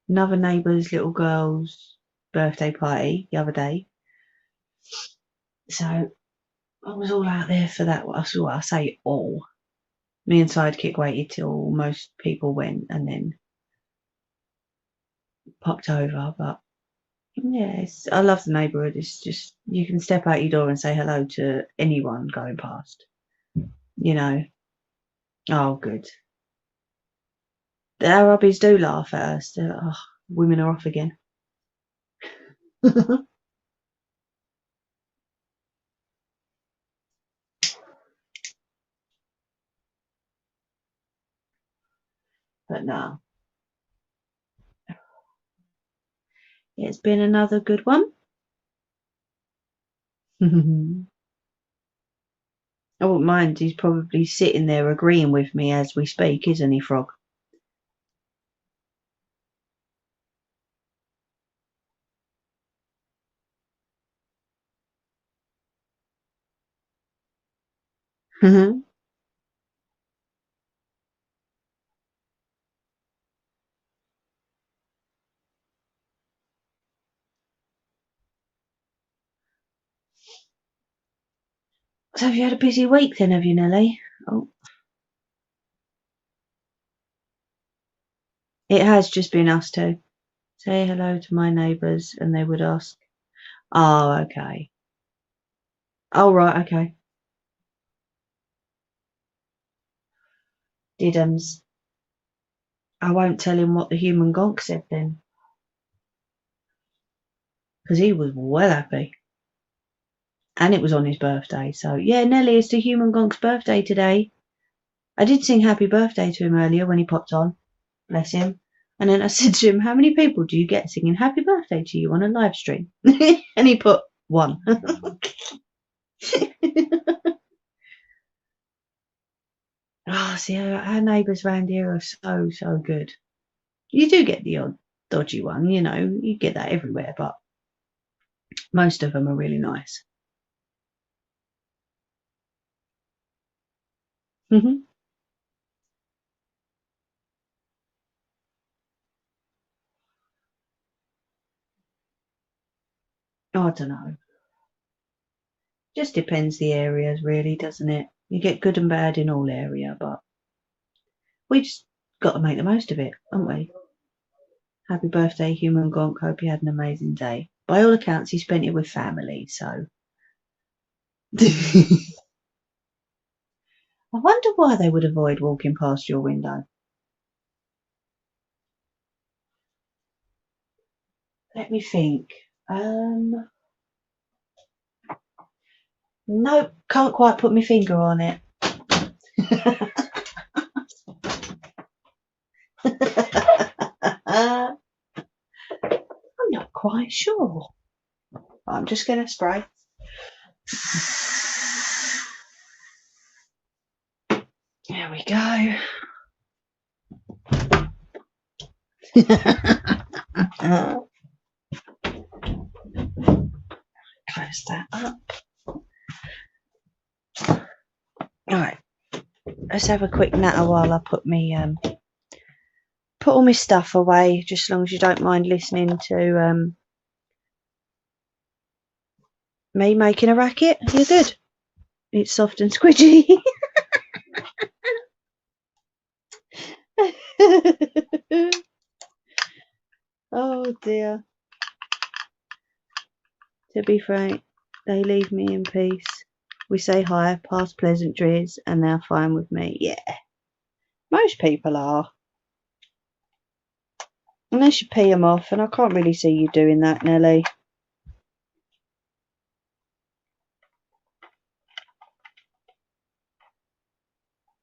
another neighbour's little girl's birthday party the other day, so I was all out there for that. Well, I say all. Me and sidekick waited till most people went and then popped over. But yeah, I love the neighbourhood. It's just, you can step out your door and say hello to anyone going past. You know. Oh, good. The Arabis do laugh at us. They're like, oh, women are off again. But no, it's been another good one. I wouldn't mind. He's probably sitting there agreeing with me as we speak, isn't he, Frog? So have you had a busy week then, have you, Nelly? Oh, it has just been us two. Say hello to my neighbours and they would ask. Oh, okay. Oh, right, okay. Diddums. I won't tell him what the human gonk said then. because he was well happy. And it was on his birthday. So, yeah, Nelly, it's the Human Gonk's birthday today. I did sing happy birthday to him earlier when he popped on. Bless him. And then I said to him, how many people do you get singing happy birthday to you on a live stream? And he put 1. Oh, see, our neighbours round here are so good. You do get the odd dodgy one, you know. You get that everywhere, but most of them are really nice. Mm-hmm. I don't know. Just depends the areas, really, doesn't it? You get good and bad in all area, but we just got to make the most of it, haven't we? Happy birthday, Human Gonk. Hope you had an amazing day. By all accounts, he spent it with family, so. I wonder why they would avoid walking past your window. Let me think. Nope, can't quite put my finger on it. I'm not quite sure. I'm just going to spray. There we go. Close that up. Alright, let's have a quick natter while I put all my stuff away, just as long as you don't mind listening to me making a racket. You're good. It's soft and squidgy. Oh dear. To be frank, they leave me in peace. We say hi, pass pleasantries, and they're fine with me. Yeah, most people are. Unless you pee them off, and I can't really see you doing that, Nelly.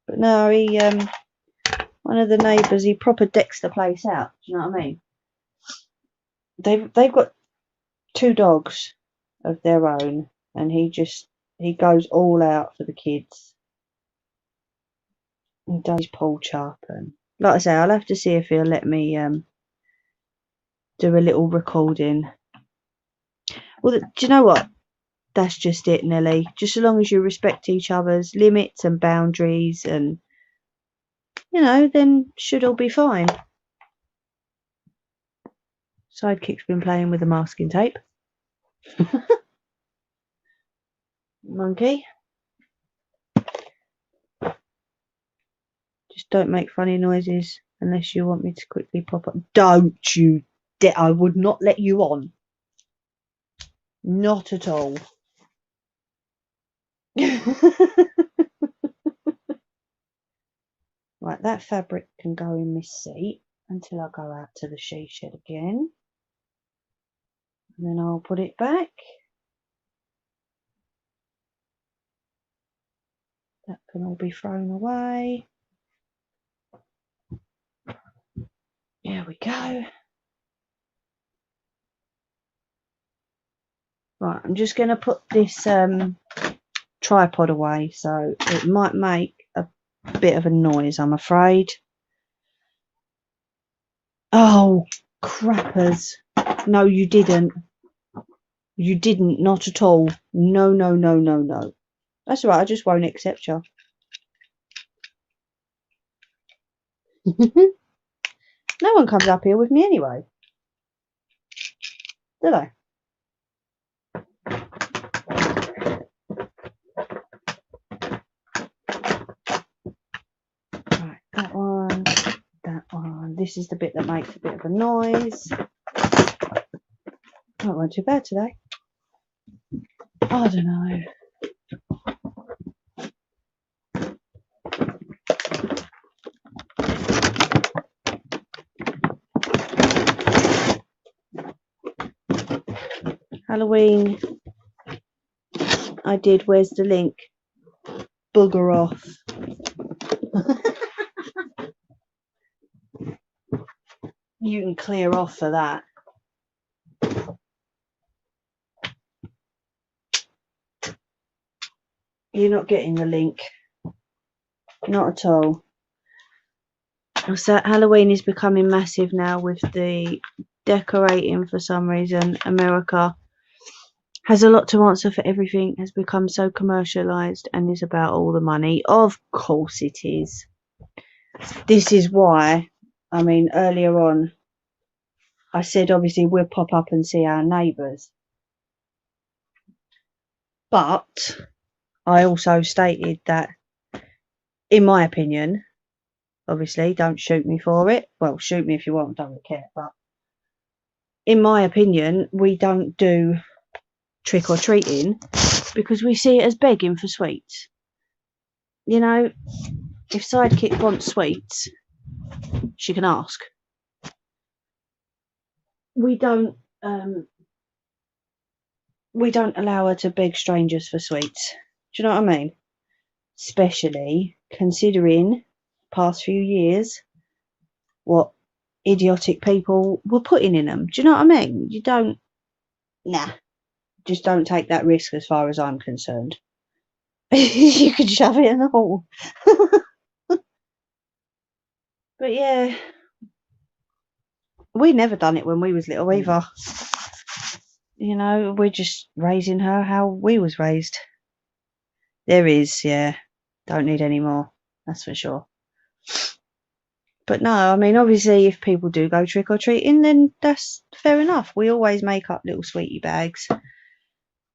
But no, he one of the neighbours, he proper decks the place out. Do you know what I mean? They've got 2 dogs of their own, and he goes all out for the kids. He does porch up, and like I say, I'll have to see if he'll let me do a little recording. Well, do you know what? That's just it, Nelly. Just as long as you respect each other's limits and boundaries, and you know, then should all be fine. Sidekick's been playing with the masking tape. Monkey. Just don't make funny noises unless you want me to quickly pop up. Don't you dare. I would not let you on. Not at all. Right, that fabric can go in this seat until I go out to the she shed again. And then I'll put it back. That can all be thrown away. There we go. Right, I'm just going to put this tripod away, so it might make a bit of a noise, I'm afraid. Oh, crappers. No, you didn't. You didn't, not at all. No, no, no, no, no. That's all right, I just won't accept you. No one comes up here with me anyway. Do they? Right, that one, that one. This is the bit that makes a bit of a noise. Not going too bad today. I don't know. Halloween. I did. Where's the link? Bugger off. You can clear off for that. You're not getting the link. Not at all. So Halloween is becoming massive now with the decorating. For some reason, America has a lot to answer for everything, has become so commercialised and is about all the money. Of course it is. This is why, I mean, earlier on, I said obviously we'll pop up and see our neighbours. But I also stated that, in my opinion, obviously, don't shoot me for it. Well, shoot me if you want, don't really care. But in my opinion, we don't do trick or treating because we see it as begging for sweets. You know, if Sidekick wants sweets, she can ask. We don't allow her to beg strangers for sweets. Do you know what I mean? Especially considering past few years what idiotic people were putting in them. Do you know what I mean? You don't, just don't take that risk as far as I'm concerned. You could shove it in the hole. But yeah, we never done it when we was little either. You know, we're just raising her how we was raised. There is, yeah. Don't need any more, that's for sure. But no, I mean, obviously, if people do go trick or treating, then that's fair enough. We always make up little sweetie bags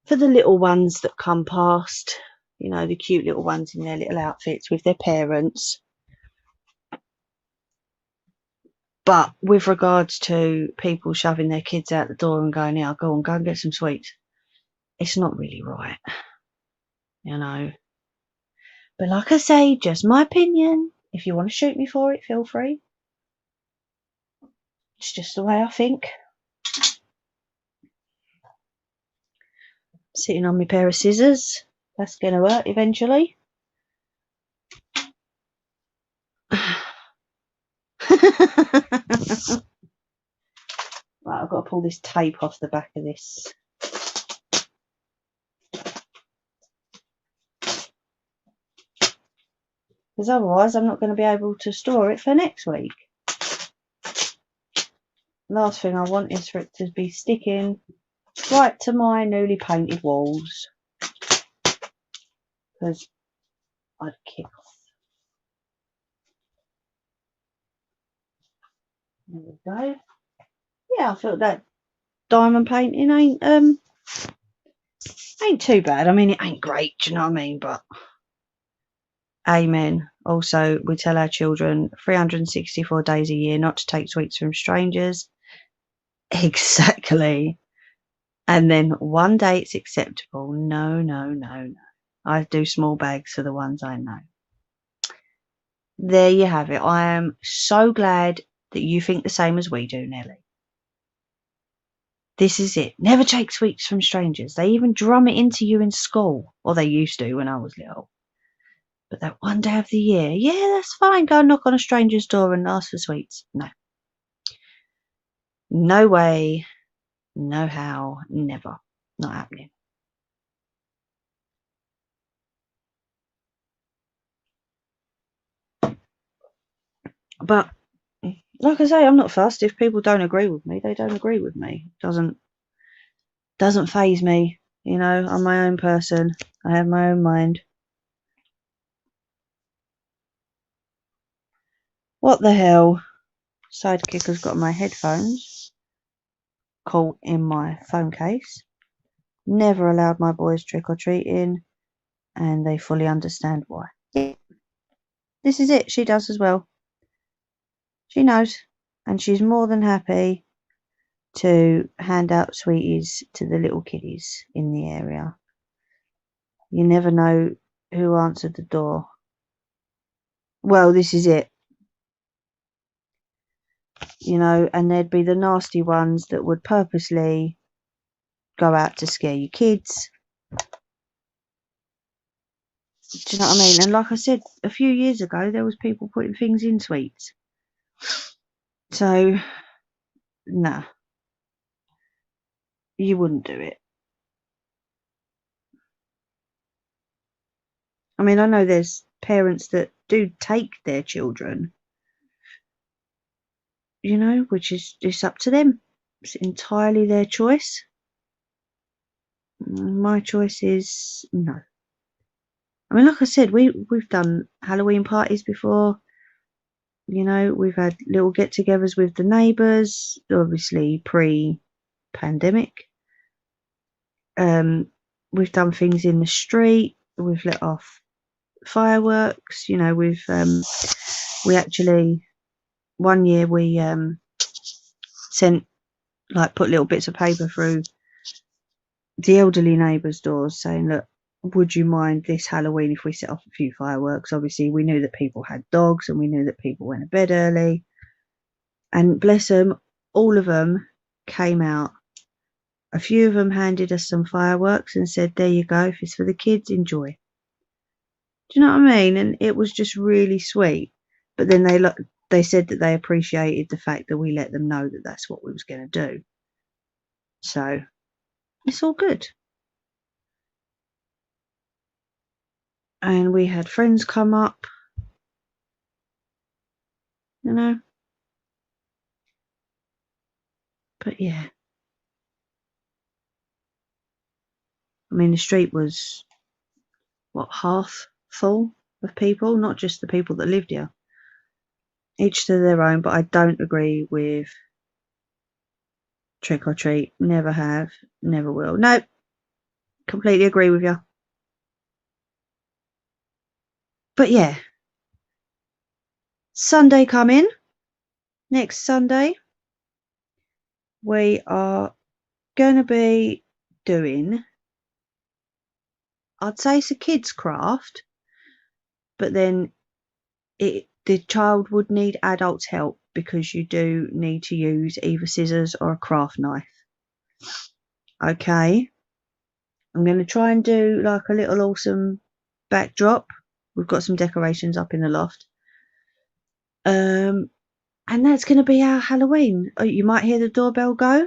for the little ones that come past. You know, the cute little ones in their little outfits with their parents. But with regards to people shoving their kids out the door and going, yeah, go and get some sweets, it's not really right, you know. But like I say, just my opinion. If you want to shoot me for it, feel free. It's just the way I think. Sitting on my pair of scissors. That's going to work eventually. Right, I've got to pull this tape off the back of this. Because otherwise I'm not going to be able to store it for next week. Last thing I want is for it to be sticking right to my newly painted walls. Because I'd kick off. There we go. Yeah, I feel that diamond painting ain't too bad. I mean, it ain't great, do you know what I mean? But amen. Also, we tell our children 364 days a year not to take sweets from strangers. Exactly. And then one day it's acceptable. No, no, no, no. I do small bags for the ones I know. There you have it. I am so glad that you think the same as we do, Nelly. This is it. Never take sweets from strangers. They even drum it into you in school. Or they used to when I was little. But that one day of the year, yeah, that's fine. Go and knock on a stranger's door and ask for sweets. No. No way. No how. Never. Not happening. But like I say, I'm not fussed. If people don't agree with me, they don't agree with me. It doesn't faze me. You know, I'm my own person. I have my own mind. What the hell? Sidekick has got my headphones caught in my phone case. Never allowed my boys trick or treating, and they fully understand why. This is it. She does as well. She knows, and she's more than happy to hand out sweeties to the little kiddies in the area. You never know who answered the door. Well, this is it. You know, and there'd be the nasty ones that would purposely go out to scare your kids. Do you know what I mean? And like I said, a few years ago, there was people putting things in sweets. So, nah, you wouldn't do it. I mean, I know there's parents that do take their children, you know, which is it's up to them. It's entirely their choice. My choice is no. I mean, like I said, we've done Halloween parties before. You know, we've had little get-togethers with the neighbours, obviously pre-pandemic. We've done things in the street. We've let off fireworks. You know, we actually one year we sent put little bits of paper through the elderly neighbours' doors saying, look, would you mind this Halloween if we set off a few fireworks? Obviously, we knew that people had dogs and we knew that people went to bed early. And bless them, all of them came out. A few of them handed us some fireworks and said, there you go, if it's for the kids, enjoy. Do you know what I mean? And it was just really sweet. But then they said that they appreciated the fact that we let them know that that's what we was going to do. So it's all good. And we had friends come up, you know. But yeah. I mean, the street was, half full of people, not just the people that lived here. Each to their own, but I don't agree with trick or treat. Never have, never will. Nope. Completely agree with you. But yeah. Sunday coming. Next Sunday. We are going to be doing, I'd say it's a kid's craft, but then the child would need adults' help because you do need to use either scissors or a craft knife. Okay. I'm going to try and do like a little awesome backdrop. We've got some decorations up in the loft. And that's going to be our Halloween. Oh, you might hear the doorbell go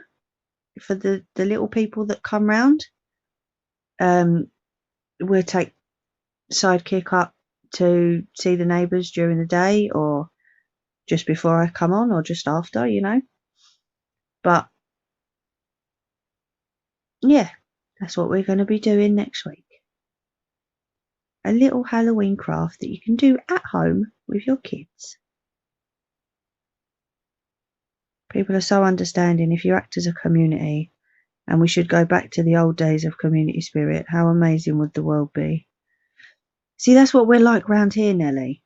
for the little people that come round. We'll take Sidekick up to see the neighbours during the day or just before I come on or just after, you know. But yeah, that's what we're going to be doing next week. A little Halloween craft that you can do at home with your kids. People are so understanding. If you act as a community, and we should go back to the old days of community spirit, how amazing would the world be? See, that's what we're like round here, Nelly.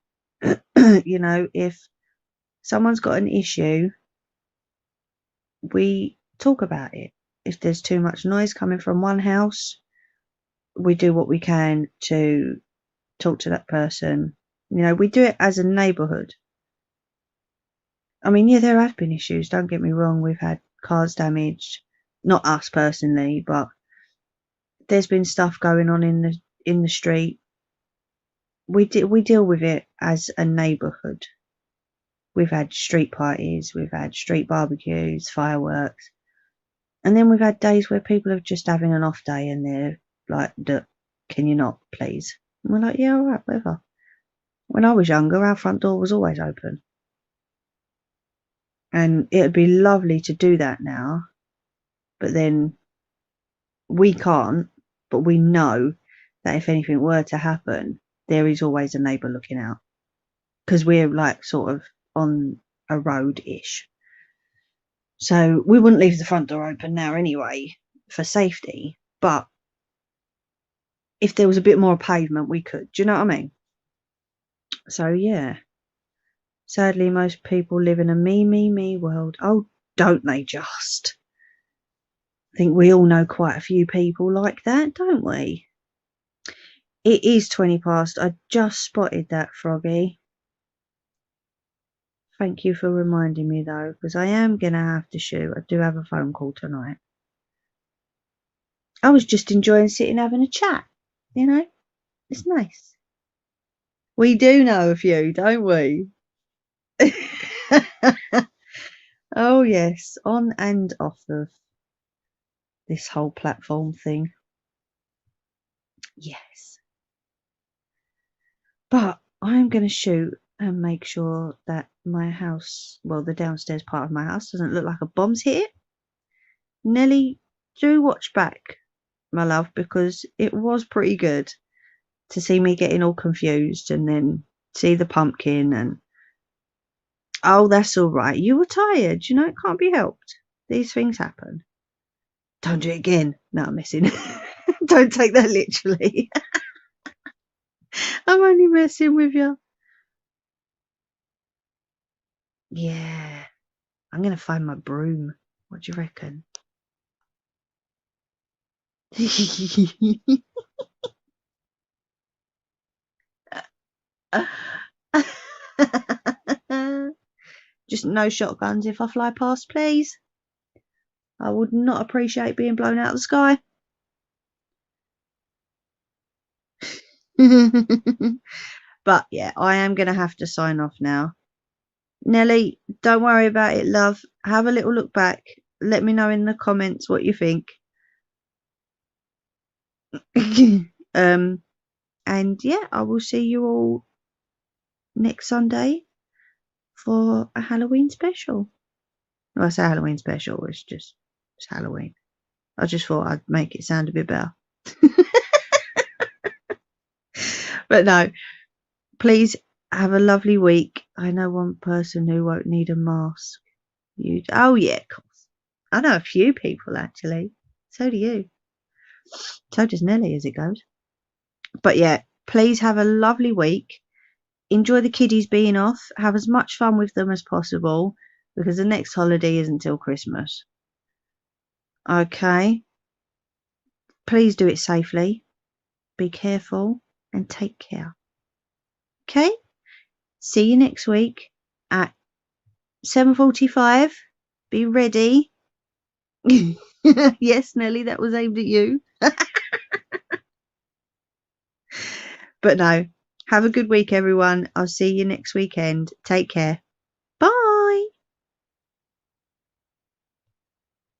You know, if someone's got an issue, we talk about it. If there's too much noise coming from one house, we do what we can to talk to that person. You know, we do it as a neighbourhood. I mean, yeah, there have been issues, don't get me wrong. We've had cars damaged, not us personally, but there's been stuff going on in the street. We deal with it as a neighbourhood. We've had street parties, we've had street barbecues, fireworks, and then we've had days where people are just having an off day and they're like, can you not, please? And we're like, yeah, all right, whatever. When I was younger, our front door was always open. And it would be lovely to do that now, but then we can't, but we know that if anything were to happen, there is always a neighbour looking out. Because we're like sort of on a road-ish. So we wouldn't leave the front door open now anyway for safety. But if there was a bit more pavement, we could. Do you know what I mean? So yeah. Sadly, most people live in a me world. Oh, don't they just? I think we all know quite a few people like that, don't we? It is 20 past. I just spotted that, Froggy. Thank you for reminding me, though, because I am going to have to shoot. I do have a phone call tonight. I was just enjoying sitting having a chat. You know, it's nice. We do know a few, don't we? Oh, yes, on and off of this whole platform thing. Yes. But I'm going to shoot and make sure that my house, well, the downstairs part of my house, doesn't look like a bomb's hit it. Nelly, do watch back, my love, because it was pretty good to see me getting all confused and then see the pumpkin and, oh, that's all right. You were tired. You know, it can't be helped. These things happen. Don't do it again. No, I'm messing. Don't take that literally. I'm only messing with you. Yeah. I'm going to find my broom. What do you reckon? Just no shotguns if I fly past, please. I would not appreciate being blown out of the sky. But yeah, I am going to have to sign off now. Nelly, don't worry about it, love. Have a little look back. Let me know in the comments what you think. And yeah, I will see you all next Sunday for a Halloween special. Well, I say Halloween special, it's Halloween. I just thought I'd make it sound a bit better. But no, please have a lovely week. I know one person who won't need a mask. Oh yeah, of course. I know a few people actually. So do you. So does Nelly, as it goes. But yeah, please have a lovely week. Enjoy the kiddies being off. Have as much fun with them as possible because the next holiday isn't till Christmas. Okay. Please do it safely. Be careful and take care. Okay? See you next week at 7:45. Be ready. Yes, Nelly, that was aimed at you. But no, have a good week, everyone. I'll see you next weekend. Take care.